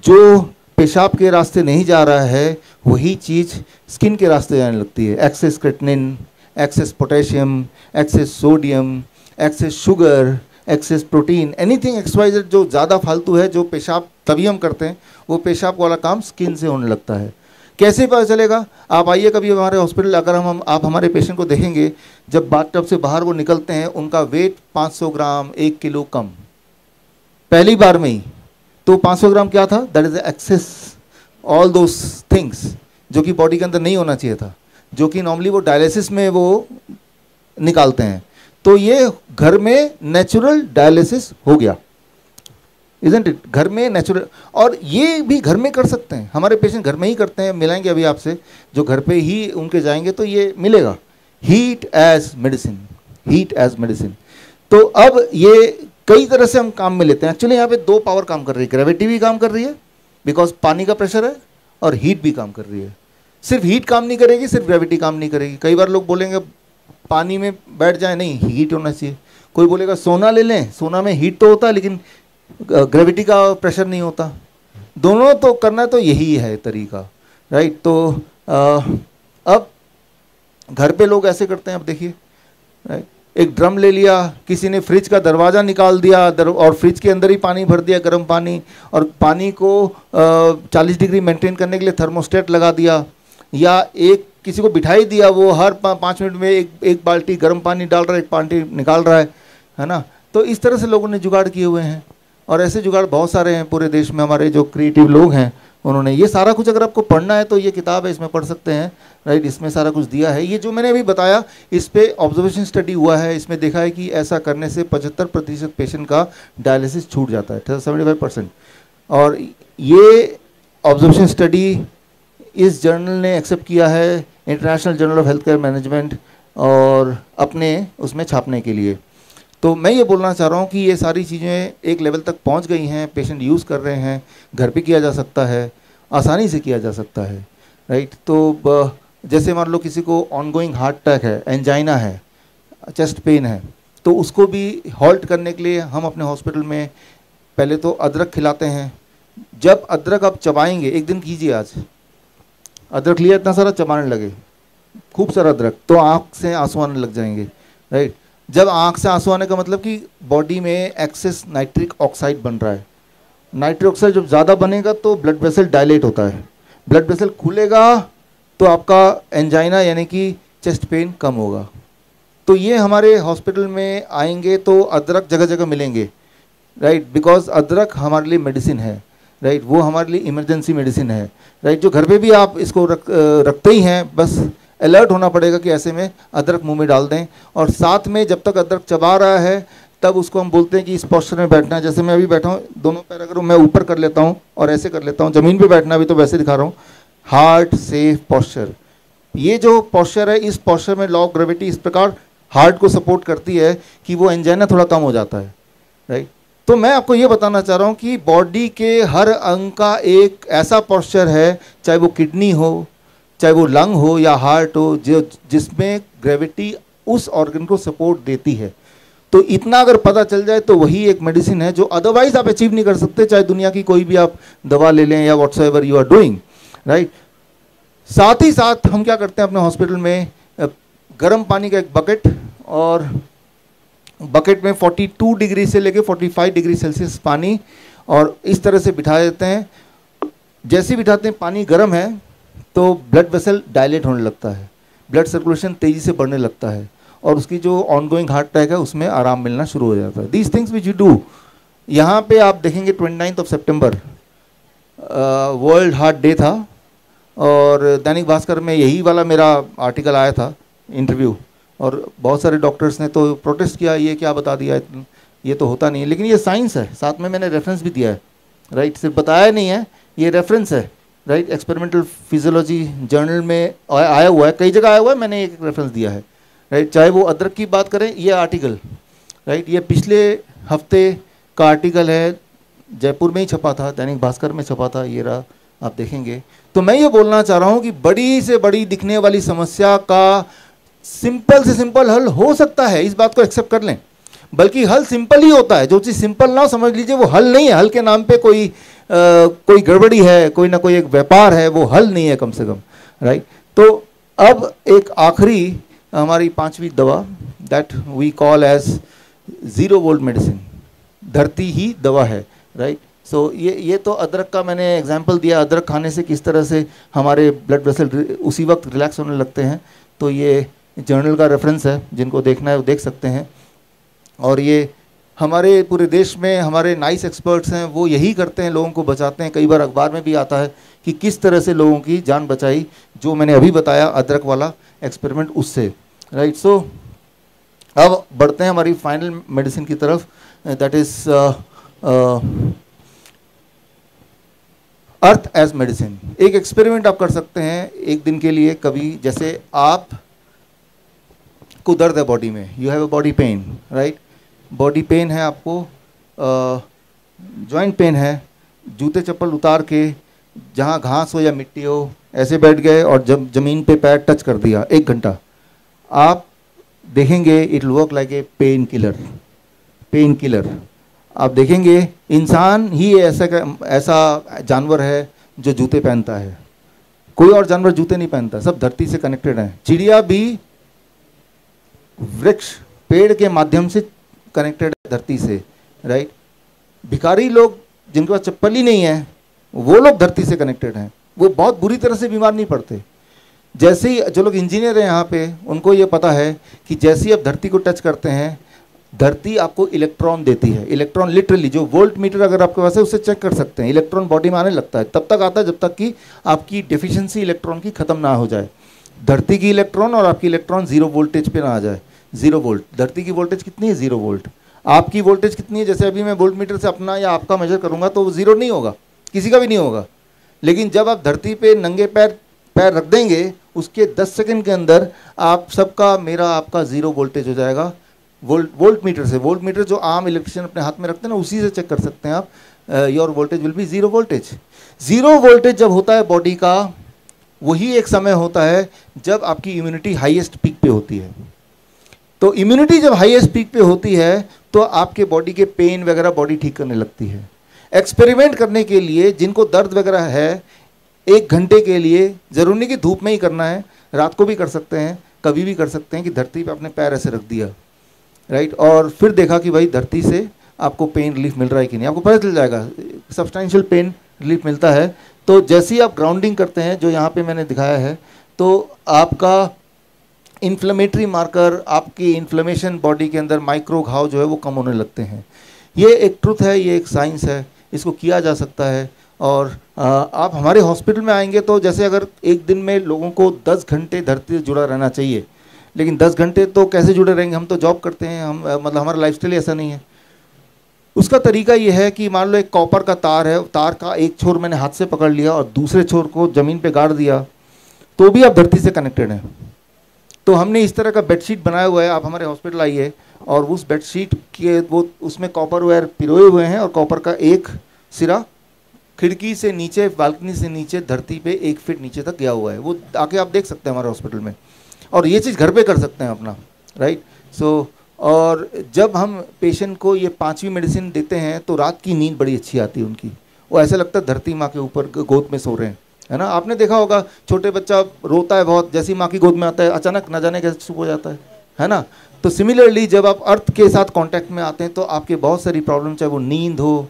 जो पेशाब के रास्ते नहीं जा रहा है वही चीज़ स्किन के रास्ते जाने लगती है। Excess creatinine, excess potassium, excess sodium, excess sugar, excess protein, anything XYZ जो ज़्यादा फालतू है, जो पेशाब तभी हम करते हैं, वो पेशाब वाला काम स्किन से होने लगता है। कैसे पता चलेगा? आप आइए कभी हमारे हॉस्पिटल, अगर आप हमारे पेशेंट को देखेंगे, जब बाथटब से बाहर वो निकलते हैं, उनका वेट 500 ग्राम 1 किलो कम पहली बार में ही। तो 500 ग्राम क्या था? That is excess all those things जो कि बॉडी के अंदर नहीं होना चाहिए था, जो कि नॉर्मली वो डायलिसिस में वो निकालते हैं। तो ये घर में नेचुरल डायलिसिस हो गया, इजंट इट? घर में नेचुरल, और ये भी घर में कर सकते हैं, हमारे पेशेंट घर में ही करते हैं। मिलाएंगे अभी आपसे, जो घर पे ही उनके जाएंगे तो ये मिलेगा, heat as medicine, heat as medicine. तो अब ये कई तरह से हम काम में लेते हैं। एक्चुअली यहाँ पे 2 पावर काम कर रही है, ग्रेविटी भी काम कर रही है बिकॉज पानी का प्रेशर है, और हीट भी काम कर रही है। सिर्फ हीट काम नहीं करेगी, सिर्फ ग्रेविटी काम नहीं करेगी। कई बार लोग बोलेंगे पानी में बैठ जाए, नहीं, हीट होना चाहिए। कोई बोलेगा सोना ले लें, सोना में हीट तो होता है लेकिन ग्रेविटी का प्रेशर नहीं होता। दोनों तो करना तो यही है तरीका, राइट? तो अब घर पे लोग ऐसे करते हैं, अब देखिए, राइट? एक ड्रम ले लिया, किसी ने फ्रिज का दरवाज़ा निकाल दिया और फ्रिज के अंदर ही पानी भर दिया, गर्म पानी, और पानी को 40 डिग्री मेंटेन करने के लिए थर्मोस्टेट लगा दिया, या एक किसी को बिठाई दिया, वो हर 5 मिनट में एक बाल्टी गर्म पानी डाल रहा है, एक बाल्टी निकाल रहा है ना? तो इस तरह से लोगों ने जुगाड़ किए हुए हैं। और ऐसे जुगाड़ बहुत सारे हैं पूरे देश में, हमारे जो क्रिएटिव लोग हैं उन्होंने ये सारा कुछ, अगर आपको पढ़ना है तो ये किताब है, इसमें पढ़ सकते हैं, राइट। इसमें सारा कुछ दिया है। ये जो मैंने अभी बताया इस पे ऑब्जर्वेशन स्टडी हुआ है, इसमें देखा है कि ऐसा करने से 75% पेशेंट का डायलिसिस छूट जाता है, 75%। और ये ऑब्जर्वेशन स्टडी इस जर्नल ने एक्सेप्ट किया है, international journal of health care management, और अपने उसमें छापने के लिए। तो मैं ये बोलना चाह रहा हूँ कि ये सारी चीज़ें एक लेवल तक पहुँच गई हैं, पेशेंट यूज़ कर रहे हैं, घर पे किया जा सकता है, आसानी से किया जा सकता है, राइट। तो जैसे मान लो किसी को ऑनगोइंग हार्ट अटैक है, एंजाइना है, चेस्ट पेन है, तो उसको भी हॉल्ट करने के लिए हम अपने हॉस्पिटल में पहले तो अदरक खिलाते हैं। जब अदरक आप चबाएंगे, एक दिन कीजिए, आज अदरक लिया इतना सारा, चबाने लगे खूब सारा अदरक, तो आँख से आंसू आने लग जाएंगे, राइट। जब आँख से आंसू आने का मतलब कि बॉडी में एक्सेस नाइट्रिक ऑक्साइड बन रहा है। नाइट्रिक ऑक्साइड जब ज़्यादा बनेगा तो ब्लड वेसल डायलेट होता है, ब्लड वेसल खुलेगा तो आपका एंजाइना यानी कि चेस्ट पेन कम होगा। तो ये हमारे हॉस्पिटल में आएंगे तो अदरक जगह जगह मिलेंगे, राइट, बिकॉज अदरक हमारे लिए मेडिसिन है, राइट, वो हमारे लिए इमरजेंसी मेडिसिन है, राइट। जो घर पे भी आप इसको रखते ही हैं, बस अलर्ट होना पड़ेगा कि ऐसे में अदरक मुंह में डाल दें। और साथ में जब तक अदरक चबा रहा है तब उसको हम बोलते हैं कि इस पोस्चर में बैठना है। जैसे मैं अभी बैठा हूँ, दोनों पैर अगर मैं ऊपर कर लेता हूँ और ऐसे कर लेता हूँ, ज़मीन पे बैठना भी तो वैसे दिखा रहा हूँ, हार्ट सेफ पोस्चर। ये जो पोस्चर है, इस पोस्चर में लॉ ऑफ ग्रेविटी इस प्रकार हार्ट को सपोर्ट करती है कि वो एंजाइना थोड़ा कम हो जाता है, राइट। तो मैं आपको ये बताना चाह रहा हूँ कि बॉडी के हर अंग का एक ऐसा पोस्चर है, चाहे वो किडनी हो, चाहे वो लंग हो या हार्ट हो, जो जिसमें ग्रेविटी उस ऑर्गन को सपोर्ट देती है। तो इतना अगर पता चल जाए तो वही एक मेडिसिन है जो अदरवाइज आप अचीव नहीं कर सकते, चाहे दुनिया की कोई भी आप दवा ले लें या whatsoever you are doing, right. साथ ही साथ हम क्या करते हैं अपने हॉस्पिटल में, गर्म पानी का एक बकेट, और बकेट में 42 डिग्री से लेके 45 डिग्री सेल्सियस पानी, और इस तरह से बिठा देते हैं। जैसे बिठाते हैं पानी गर्म है तो ब्लड वेसल डायलेट होने लगता है, ब्लड सर्कुलेशन तेज़ी से बढ़ने लगता है, और उसकी जो ऑनगोइंग हार्ट अटैक है उसमें आराम मिलना शुरू हो जाता है। These things which you do, यहाँ पे आप देखेंगे 29 सितंबर वर्ल्ड हार्ट डे था, और दैनिक भास्कर में यही वाला मेरा आर्टिकल आया था, इंटरव्यू, और बहुत सारे डॉक्टर्स ने तो प्रोटेस्ट किया, ये क्या बता दिया, ये तो होता नहीं है। लेकिन ये साइंस है, साथ में मैंने रेफरेंस भी दिया है, राइट, सिर्फ बताया नहीं है, ये रेफरेंस है, राइट। एक्सपेरिमेंटल फिजियोलॉजी जर्नल में आया हुआ है, कई जगह आया हुआ है, मैंने एक रेफरेंस दिया है, राइट। चाहे वो अदरक की बात करें, ये आर्टिकल, राइट, ये पिछले हफ्ते का आर्टिकल है, जयपुर में ही छपा था, दैनिक भास्कर में छपा था, ये रहा, आप देखेंगे। तो मैं ये बोलना चाह रहा हूँ कि बड़ी से बड़ी दिखने वाली समस्या का सिंपल से सिंपल हल हो सकता है, इस बात को एक्सेप्ट कर लें। बल्कि हल सिंपल ही होता है, जो चीज़ सिंपल ना हो समझ लीजिए वो हल नहीं है, हल के नाम पे कोई गड़बड़ी है, कोई ना कोई एक व्यापार है, वो हल नहीं है कम से कम, राइट। तो अब एक आखिरी हमारी 5वीं दवा, that we call as 0 volt medicine, धरती ही दवा है, राइट। सो ये तो अदरक का मैंने एग्जांपल दिया, अदरक खाने से किस तरह से हमारे ब्लड वेसल उसी वक्त रिलैक्स होने लगते हैं। तो ये जर्नल का रेफरेंस है, जिनको देखना है वो देख सकते हैं। और ये हमारे पूरे देश में हमारे नाइस एक्सपर्ट्स हैं, वो यही करते हैं, लोगों को बचाते हैं। कई बार अखबार में भी आता है कि किस तरह से लोगों की जान बचाई, जो मैंने अभी बताया अदरक वाला एक्सपेरिमेंट, उससे, राइट। सो अब बढ़ते हैं हमारी फाइनल मेडिसिन की तरफ, that is earth as medicine. एक एक्सपेरिमेंट आप कर सकते हैं एक दिन के लिए कभी, जैसे आप को दर्द है बॉडी में, you have a body pain, right, body pain है आपको, जॉइंट पेन है, जूते चप्पल उतार के जहाँ घास हो या मिट्टी हो ऐसे बैठ गए और जब ज़मीन पे पैर टच कर दिया 1 घंटा, आप देखेंगे it will work like a pain killer. आप देखेंगे इंसान ही ऐसा जानवर है जो जूते पहनता है, कोई और जानवर जूते नहीं पहनता, सब धरती से कनेक्टेड हैं। चिड़िया भी वृक्ष पेड़ के माध्यम से कनेक्टेड है धरती से, राइट। भिखारी लोग जिनके पास चप्पल ही नहीं है, वो लोग धरती से कनेक्टेड हैं, वो बहुत बुरी तरह से बीमार नहीं पड़ते। जैसे ही जो लोग इंजीनियर हैं यहाँ पे, उनको ये पता है कि जैसे ही आप धरती को टच करते हैं, धरती आपको इलेक्ट्रॉन देती है। इलेक्ट्रॉन लिटरली, जो वोल्ट मीटर अगर आपके पास है उससे चेक कर सकते हैं, इलेक्ट्रॉन बॉडी में आने लगता है, तब तक आता है जब तक कि आपकी डेफिशिएंसी इलेक्ट्रॉन की खत्म ना हो जाए। धरती की इलेक्ट्रॉन और आपकी इलेक्ट्रॉन जीरो वोल्टेज पे ना आ जाए। जीरो वोल्ट, धरती की वोल्टेज कितनी है? Zero volt. आपकी वोल्टेज कितनी है? जैसे अभी मैं वोल्ट मीटर से अपना या आपका मेजर करूंगा तो वो जीरो नहीं होगा, किसी का भी नहीं होगा। लेकिन जब आप धरती पे नंगे पैर रख देंगे, उसके 10 सेकंड के अंदर आप सबका, मेरा, आपका जीरो वोल्टेज हो जाएगा। वोल्ट मीटर से, वोल्ट मीटर जो आम इलेक्ट्रिशियन अपने हाथ में रखते हैं ना, उसी से चेक कर सकते हैं आप। Your voltage will be zero voltage. Zero voltage जब होता है बॉडी का, वही एक समय होता है जब आपकी इम्यूनिटी हाईएस्ट पीक पे होती है। तो इम्यूनिटी जब हाईएस्ट पीक पे होती है तो आपके बॉडी के पेन वगैरह बॉडी ठीक करने लगती है। एक्सपेरिमेंट करने के लिए जिनको दर्द वगैरह है, 1 घंटे के लिए, जरूरी नहीं कि धूप में ही करना है, रात को भी कर सकते हैं, कभी भी कर सकते हैं, कि धरती पे अपने पैर ऐसे रख दिया, राइट, और फिर देखा कि भाई धरती से आपको पेन रिलीफ मिल रहा है कि नहीं। आपको पता चल जाएगा, सब्सटेंशियल पेन रिलीफ मिलता है। तो जैसे ही आप ग्राउंडिंग करते हैं, जो यहाँ पे मैंने दिखाया है, तो आपका इन्फ्लेमेटरी मार्कर, आपकी इन्फ्लेमेशन बॉडी के अंदर, माइक्रो घाव जो है वो कम होने लगते हैं। ये एक ट्रुथ है, ये एक साइंस है, इसको किया जा सकता है। और आप हमारे हॉस्पिटल में आएंगे तो जैसे अगर एक दिन में लोगों को 10 घंटे धरती से जुड़ा रहना चाहिए, लेकिन 10 घंटे तो कैसे जुड़े रहेंगे? हम तो जॉब करते हैं, हम मतलब हमारा लाइफस्टाइल ऐसा नहीं है। उसका तरीका ये है कि मान लो एक कॉपर का तार है, तार का एक छोर मैंने हाथ से पकड़ लिया और दूसरे छोर को ज़मीन पे गाड़ दिया, तो भी आप धरती से कनेक्टेड हैं। तो हमने इस तरह का बेडशीट बनाया हुआ है, आप हमारे हॉस्पिटल आइए और उस बेडशीट के वो उसमें कॉपर वायर पिरोए हुए हैं और कॉपर का एक सिरा खिड़की से नीचे, बालकनी से नीचे धरती पे 1 फीट नीचे तक गया हुआ है। वो आके आप देख सकते हैं हमारे हॉस्पिटल में, और ये चीज़ घर पे कर सकते हैं अपना, राइट। सो और जब हम पेशेंट को ये 5वीं मेडिसिन देते हैं तो रात की नींद बड़ी अच्छी आती है उनकी, वो ऐसा लगता है धरती माँ के ऊपर गोद में सो रहे हैं, है ना। आपने देखा होगा छोटे बच्चा रोता है बहुत, जैसी माँ की गोद में आता है अचानक न जाने कैसे चुप हो जाता है ना। तो सिमिलरली जब आप अर्थ के साथ कांटेक्ट में आते हैं तो आपके बहुत सारी प्रॉब्लम, चाहे वो नींद हो,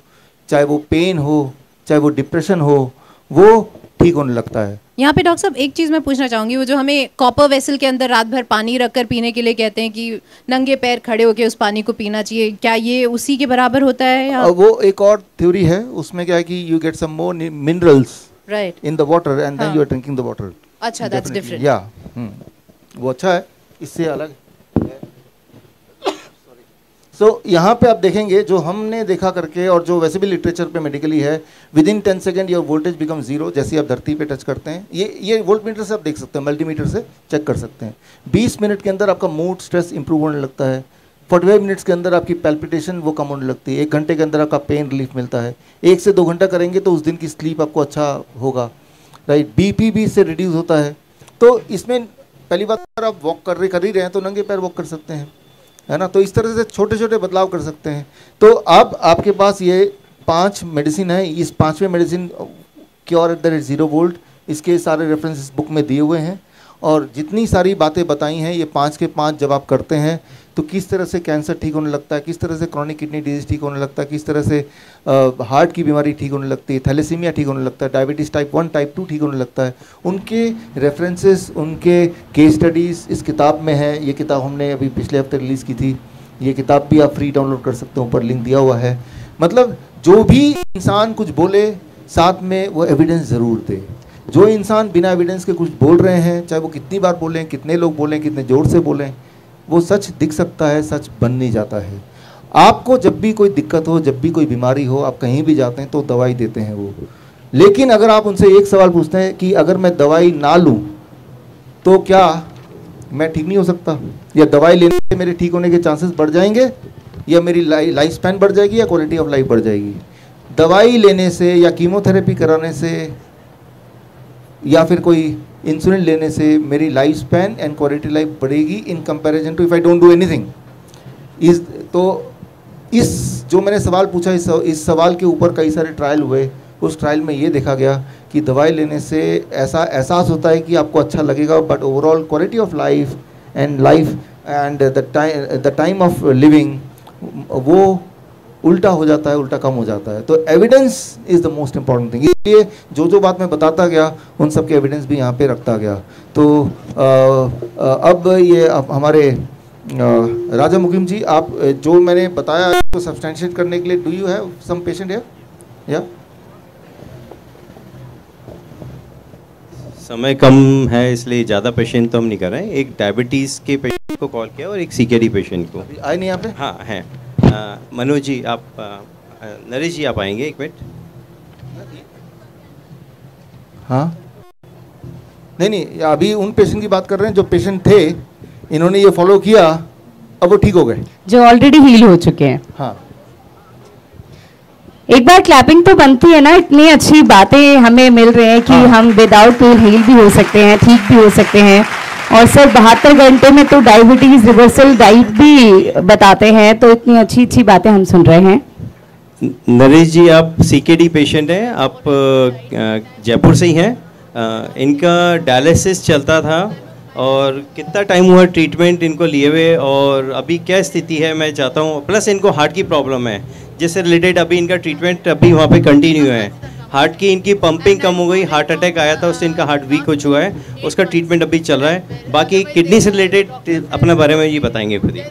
चाहे वो पेन हो, चाहे वो डिप्रेशन हो, वो ठीक होने लगता है। यहाँ पे डॉक्टर साहब एक चीज़ मैं पूछना चाहूँगी, वो जो हमें कॉपर वेसल के अंदर रात भर पानी रखकर पीने के लिए कहते हैं कि नंगे पैर खड़े होकर उस पानी को पीना चाहिए, क्या ये उसी के बराबर होता है या? वो एक और थ्योरी है, उसमें क्या है कि you get some more minerals right in the water and then you are drinking the water. अच्छा, दैट्स डिफरेंट। या वो अच्छा है, इससे अलग है। सो यहाँ पे आप देखेंगे जो हमने देखा करके, और जो वैसे भी लिटरेचर पे मेडिकली है, with in 10 second your voltage become zero. जैसे आप धरती पे टच करते हैं, ये वोल्ट मीटर से आप देख सकते हैं, मल्टीमीटर से चेक कर सकते हैं। 20 मिनट के अंदर आपका मूड, स्ट्रेस इंप्रूव होने लगता है। 45 मिनट्स के अंदर आपकी पैल्पिटेशन वो कम होने लगती है। 1 घंटे के अंदर आपका पेन रिलीफ मिलता है। 1 से 2 घंटा करेंगे तो उस दिन की स्लीप आपको अच्छा होगा, राइट। बीपी भी इससे रिड्यूस होता है। तो इसमें पहली बात, अगर आप वॉक कर ही रहे हैं तो नंगे पैर वॉक कर सकते हैं, है ना। तो इस तरह से छोटे छोटे बदलाव कर सकते हैं। तो अब आपके पास ये 5 मेडिसिन है। इस 5वें medicine cure at the rate 0 volt, इसके सारे रेफरेंसेस बुक में दिए हुए हैं, और जितनी सारी बातें बताई हैं ये 5 के 5 जब आप करते हैं तो किस तरह से कैंसर ठीक होने लगता है, किस तरह से क्रॉनिक किडनी डिजीज ठीक होने लगता है, किस तरह से हार्ट की बीमारी ठीक होने लगती है, थैलेसीमिया ठीक होने लगता है, डायबिटीज़ टाइप 1 टाइप 2 ठीक होने लगता है। उनके रेफरेंसेस, उनके केस स्टडीज़ इस किताब में है। ये किताब हमने अभी पिछले हफ्ते रिलीज़ की थी। ये किताब भी आप फ्री डाउनलोड कर सकते हो, ऊपर लिंक दिया हुआ है। मतलब जो भी इंसान कुछ बोले, साथ में वो एविडेंस ज़रूर दे। जो इंसान बिना एविडेंस के कुछ बोल रहे हैं, चाहे वो कितनी बार बोलें, कितने लोग बोलें, कितने ज़ोर से बोलें, वो सच दिख सकता है, सच बन नहीं जाता है। आपको जब भी कोई दिक्कत हो, जब भी कोई बीमारी हो, आप कहीं भी जाते हैं तो दवाई देते हैं वो। लेकिन अगर आप उनसे एक सवाल पूछते हैं कि अगर मैं दवाई ना लूँ तो क्या मैं ठीक नहीं हो सकता, या दवाई लेने से मेरे ठीक होने के चांसेस बढ़ जाएंगे, या मेरी लाइफ स्पैन बढ़ जाएगी, या क्वालिटी ऑफ लाइफ बढ़ जाएगी। दवाई लेने से या कीमोथेरेपी कराने से या फिर कोई इंसुलिन लेने से मेरी life span and quality life बढ़ेगी in comparison to if I don't do anything. इस जो मैंने सवाल पूछा, इस सवाल के ऊपर कई सारे ट्रायल हुए। उस ट्रायल में ये देखा गया कि दवाई लेने से ऐसा एहसास होता है कि आपको अच्छा लगेगा, but overall quality of life and the time of living वो उल्टा हो जाता है, उल्टा कम हो जाता है। तो evidence is the most important thing. इसलिए जो बात मैं बताता गया उन सब के एविडेंस भी यहाँ पे रखता गया। तो अब हमारे राजा मुकीम जी, आप जो मैंने बताया तो सब्सटेंशिएट करने के लिए, do you have some patient here? या समय कम है इसलिए ज़्यादा पेशेंट तो हम नहीं कर रहे हैं। एक डायबिटीज़ के पेशेंट को कॉल किया और एक सीकेडी पेशेंट को। आए नहीं यहाँ पे? हाँ हैं। मनोज जी आप, नरेश जी आप आएंगे एक मिनट। हाँ नहीं, अभी उन पेशेंट की बात कर रहे हैं जो पेशेंट थे, इन्होंने ये फॉलो किया, अब वो ठीक हो गए, जो ऑलरेडी हील हो चुके हैं। हाँ। एक बार क्लैपिंग तो बनती है ना, इतनी अच्छी बातें हमें मिल रही हैं कि हाँ। हम विदाउट पेन हील भी हो सकते हैं, ठीक भी हो सकते हैं। और सर 72 घंटे में तो डायबिटीज रिवर्सल डाइट भी बताते हैं, तो इतनी अच्छी अच्छी बातें हम सुन रहे हैं। नरेश जी आप सीकेडी पेशेंट हैं, आप जयपुर से ही हैं। इनका डायलिसिस चलता था और कितना टाइम हुआ ट्रीटमेंट इनको लिए हुए, और अभी क्या स्थिति है मैं चाहता हूँ। प्लस इनको हार्ट की प्रॉब्लम है जिससे रिलेटेड अभी इनका ट्रीटमेंट अभी वहाँ पे कंटिन्यू है। हार्ट की इनकी पंपिंग कम हो गई, हार्ट अटैक आया था उससे इनका हार्ट वीक हो चुका है, उसका ट्रीटमेंट अभी चल रहा है। बाकी किडनी से रिलेटेड अपने बारे में ये बताएंगे खुद ही।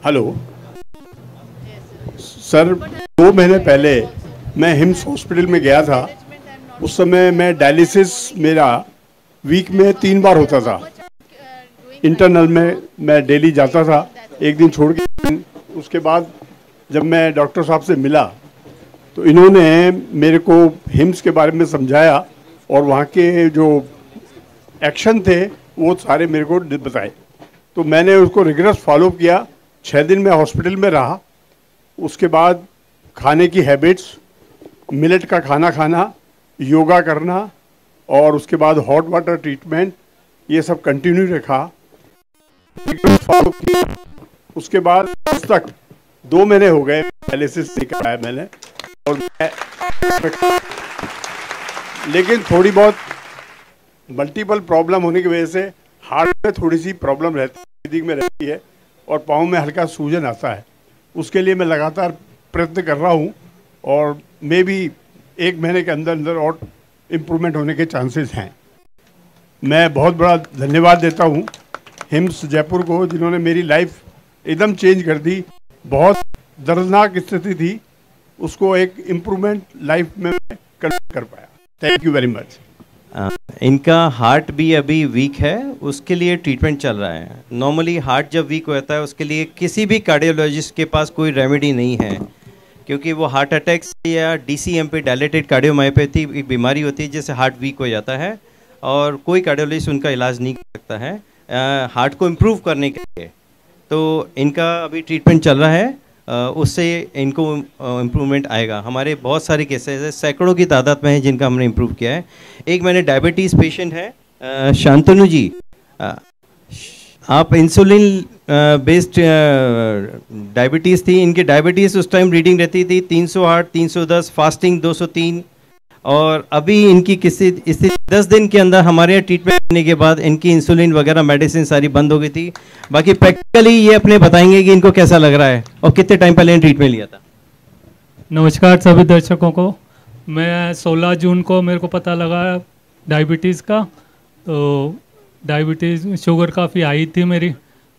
हेलो सर, 2 महीने पहले मैं हिम्स हॉस्पिटल में गया था। उस समय मैं डायलिसिस मेरा वीक में 3 बार होता था। इंटरनल में मैं डेली जाता था, एक दिन छोड़ के। उसके बाद जब मैं डॉक्टर साहब से मिला तो इन्होंने मेरे को हिम्स के बारे में समझाया और वहाँ के जो एक्शन थे वो सारे मेरे को बताए। तो मैंने उसको रिगरस फॉलो किया। 6 दिन मैं हॉस्पिटल में रहा। उसके बाद खाने की हैबिट्स, मिलेट का खाना खाना, योगा करना और उसके बाद हॉट वाटर ट्रीटमेंट, ये सब कंटिन्यू रखा, फॉलो किया। उसके बाद आज तक 2 महीने हो गए डायलिसिस नहीं कराया मैंने। और लेकिन थोड़ी बहुत मल्टीपल प्रॉब्लम होने की वजह से हार्ट में थोड़ी सी प्रॉब्लम रहती में रहती है और पाँव में हल्का सूजन आता है। उसके लिए मैं लगातार प्रयत्न कर रहा हूँ और मे भी 1 महीने के अंदर अंदर और इम्प्रूवमेंट होने के चांसेस हैं। मैं बहुत बड़ा धन्यवाद देता हूँ हिम्स जयपुर को, जिन्होंने मेरी लाइफ एकदम चेंज कर दी। बहुत दर्दनाक स्थिति थी, उसको एक इम्प्रूवमेंट लाइफ में कन्वर्ट कर पाया। Thank you very much. इनका हार्ट भी अभी वीक है, उसके लिए ट्रीटमेंट चल रहा है। नॉर्मली हार्ट जब वीक होता है उसके लिए किसी भी कार्डियोलॉजिस्ट के पास कोई रेमेडी नहीं है, क्योंकि वो हार्ट अटैक या DCMP डायलेटेड कार्डियोमायोपैथी एक बीमारी होती है जिससे हार्ट वीक हो जाता है और कोई कार्डियोलॉजिस्ट उनका इलाज नहीं कर सकता है हार्ट को इम्प्रूव करने के लिए। तो इनका अभी ट्रीटमेंट चल रहा है, उससे इनको इम्प्रूवमेंट आएगा। हमारे बहुत सारे केसेस है, सैकड़ों की तादाद में है जिनका हमने इम्प्रूव किया है। एक मैंने डायबिटीज़ पेशेंट है, शांतनु जी, आप इंसुलिन बेस्ड डायबिटीज़ थी, इनकी डायबिटीज़ उस टाइम रीडिंग रहती थी 308, 310, फास्टिंग 203, और अभी इनकी किसी 10 दिन के अंदर हमारे यहाँ ट्रीटमेंट करने के बाद इनकी इंसुलिन वगैरह मेडिसिन सारी बंद हो गई थी। बाकी प्रैक्टिकली ये अपने बताएंगे कि इनको कैसा लग रहा है और कितने टाइम पहले ट्रीटमेंट लिया था। नमस्कार सभी दर्शकों को। मैं 16 जून को मेरे को पता लगा डायबिटीज़ का, तो डायबिटीज़ शुगर काफ़ी हाई थी मेरी,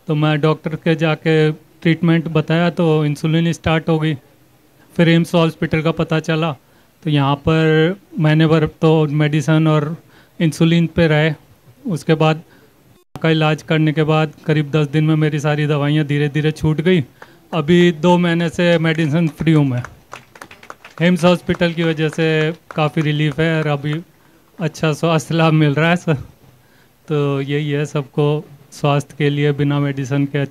तो मैं डॉक्टर के जाके ट्रीटमेंट बताया तो इंसुलिन स्टार्ट हो गई। फिर एम्स हॉस्पिटल का पता चला तो यहाँ पर महीने भर तो मेडिसन और इंसुलिन पे रहे। उसके बाद का इलाज करने के बाद करीब 10 दिन में मेरी सारी दवाइयाँ धीरे धीरे छूट गई। अभी 2 महीने से मेडिसिन फ्री हूँ मैं। एम्स हॉस्पिटल की वजह से काफ़ी रिलीफ है और अभी अच्छा स्वास्थ्य लाभ मिल रहा है सर। तो यही है, सबको स्वास्थ्य के लिए बिना मेडिसिन के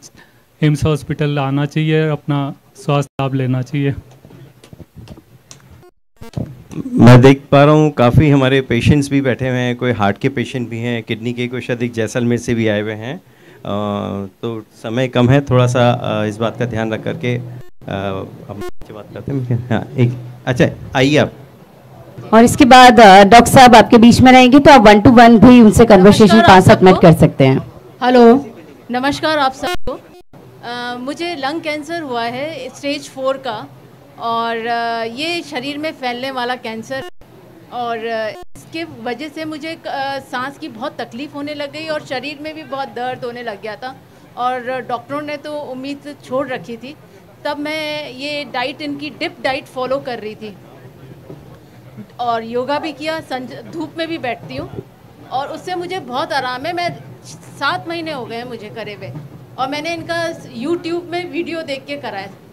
एम्स हॉस्पिटल आना चाहिए, अपना स्वास्थ्य लाभ लेना चाहिए। मैं देख पा रहा हूँ काफ़ी हमारे पेशेंट्स भी बैठे हुए हैं, कोई हार्ट के पेशेंट भी हैं, किडनी के, कुछ अधिक जैसलमेर से भी आए हुए हैं। तो समय कम है, थोड़ा सा इस बात का ध्यान रख करके अब बात करते हैं। हाँ, एक अच्छा आइए आप। और इसके बाद डॉक्टर साहब आपके बीच में रहेंगे तो आप 1-to-1 भी उनसे कन्वर्सेशन 5-7 मिनट कर सकते हैं। हेलो, नमस्कार आप सबको। मुझे लंग कैंसर हुआ है स्टेज 4 का, और ये शरीर में फैलने वाला कैंसर। और इसके वजह से मुझे सांस की बहुत तकलीफ़ होने लग गई और शरीर में भी बहुत दर्द होने लग गया था, और डॉक्टरों ने तो उम्मीद छोड़ रखी थी। तब मैं ये डाइट, इनकी डिप डाइट फॉलो कर रही थी और योगा भी किया, धूप में भी बैठती हूँ और उससे मुझे बहुत आराम है। मैं 7 महीने हो गए हैं मुझे करे हुए, और मैंने इनका YouTube में वीडियो देख के करा है।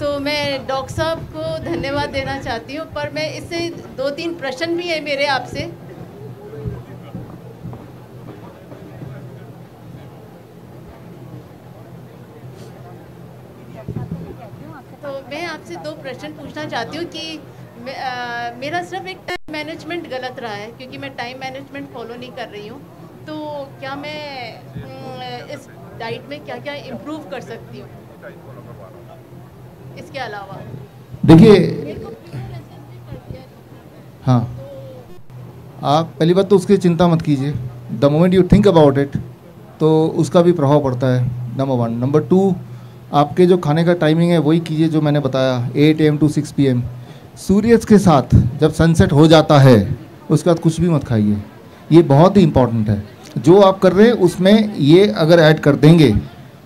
तो मैं डॉक्टर साहब को धन्यवाद देना चाहती हूँ, पर मैं इससे 2-3 प्रश्न भी है मेरे आपसे। तो मैं आपसे 2 प्रश्न पूछना चाहती हूँ कि मेरा सिर्फ एक टाइम मैनेजमेंट गलत रहा है, क्योंकि मैं टाइम मैनेजमेंट फॉलो नहीं कर रही हूँ। तो क्या मैं इस डाइट में क्या क्या इम्प्रूव कर सकती हूँ? इसके अलावा देखिए, हाँ, आप पहली बात तो उसकी चिंता मत कीजिए। The moment you think about it तो उसका भी प्रभाव पड़ता है, नंबर 1। नंबर 2, आपके जो खाने का टाइमिंग है वही कीजिए जो मैंने बताया, 8 AM to 6 PM। सूर्य के साथ जब सनसेट हो जाता है उसके बाद कुछ भी मत खाइए, ये बहुत ही इम्पॉर्टेंट है। जो आप कर रहे हैं उसमें ये अगर ऐड कर देंगे,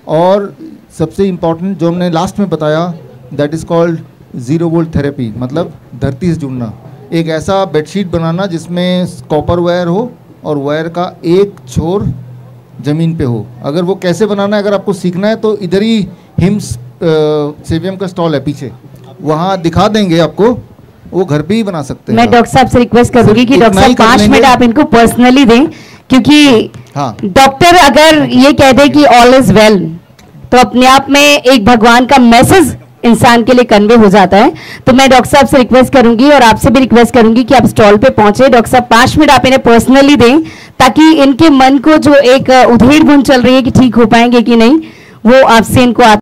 और सबसे इम्पॉर्टेंट जो हमने लास्ट में बताया, that is called zero volt therapy, मतलब धरती से जुड़ना। एक ऐसा बेडशीट बनाना जिसमें कॉपर वायर हो और वायर का एक छोर ज़मीन पे हो। अगर वो कैसे बनाना है अगर आपको सीखना है तो इधर ही हिम्स सेवियम का स्टॉल है पीछे, वहाँ दिखा देंगे आपको, वो घर पे ही बना सकते हैं। मैं डॉक्टर साहब से रिक्वेस्ट करूंगी कि डॉक्टर साहब 5 मिनट आप इनको पर्सनली दें, क्योंकि हाँ, डॉक्टर अगर ये कह दे कि ऑल इज वेल तो अपने आप में एक भगवान का मैसेज इंसान के लिए कन्वे हो जाता है। तो मैं डॉक्टर साहब से रिक्वेस्ट करूंगी और आपसे भी रिक्वेस्ट करूंगी कि आप स्टॉल पे पहुंचे। डॉक्टर साहब 5 मिनट आप इन्हें पर्सनली दें, ताकि इनके मन को जो एक उधेड़ बुन चल रही है कि ठीक हो पाएंगे कि नहीं, वो आपसे इनको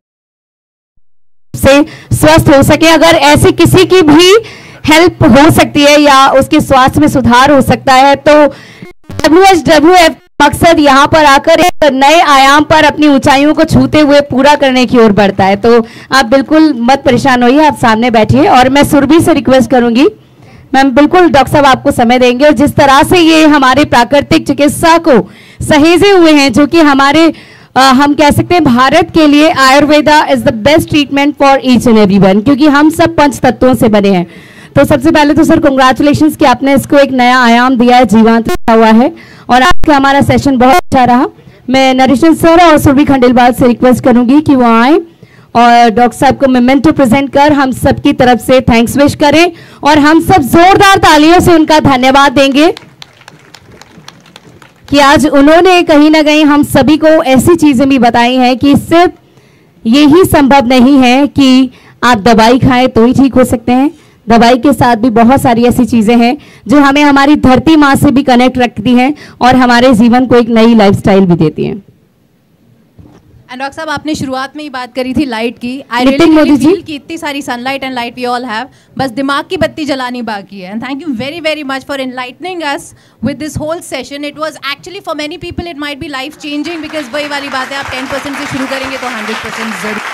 से स्वस्थ हो सके। अगर ऐसे किसी की भी हेल्प हो सकती है या उसके स्वास्थ्य में सुधार हो सकता है तो WHWF मकसद यहाँ पर आकर एक नए आयाम पर अपनी ऊंचाइयों को छूते हुए पूरा करने की ओर बढ़ता है। तो आप बिल्कुल मत परेशान होइए, आप सामने बैठिए। और मैं सुरभि से रिक्वेस्ट करूंगी, मैम बिल्कुल डॉक्टर साहब आपको समय देंगे। और जिस तरह से ये हमारे प्राकृतिक चिकित्सा को सहेजे हुए हैं, जो कि हमारे हम कह सकते हैं भारत के लिए Ayurveda is the best treatment for each and everyone, क्योंकि हम सब 5 तत्वों से बने हैं। तो सबसे पहले तो सर कांग्रेचुलेशंस कि आपने इसको एक नया आयाम दिया है, जीवंत रखा हुआ है। और आज का हमारा सेशन बहुत अच्छा रहा। मैं नरेशन सर और सुरभि खंडेलवाल से रिक्वेस्ट करूंगी कि वो आए और डॉक्टर साहब को मेमेंटो प्रेजेंट कर हम सब की तरफ से थैंक्स विश करें, और हम सब जोरदार तालियों से उनका धन्यवाद देंगे कि आज उन्होंने कहीं ना कहीं हम सभी को ऐसी चीजें भी बताई हैं कि सिर्फ यही संभव नहीं है कि आप दवाई खाएं तो ही ठीक हो सकते हैं। दवाई के साथ भी बहुत सारी ऐसी चीजें हैं जो हमें हमारी धरती माँ से भी कनेक्ट रखती हैं और हमारे जीवन को एक नई लाइफस्टाइल भी देती हैं। डॉक्टर साहब आपने शुरुआत में ही बात करी थी लाइट की। I Nitin Modi really ji. Feel कि इतनी सारी sunlight and light we all have, बस दिमाग की बत्ती जलानी बाकी है। And thank you very very much for enlightening us with this whole session. It was actually for many people it might be life changing, because वही वाली बात है, आप 10% से शुरू करेंगे तो 100% जरूर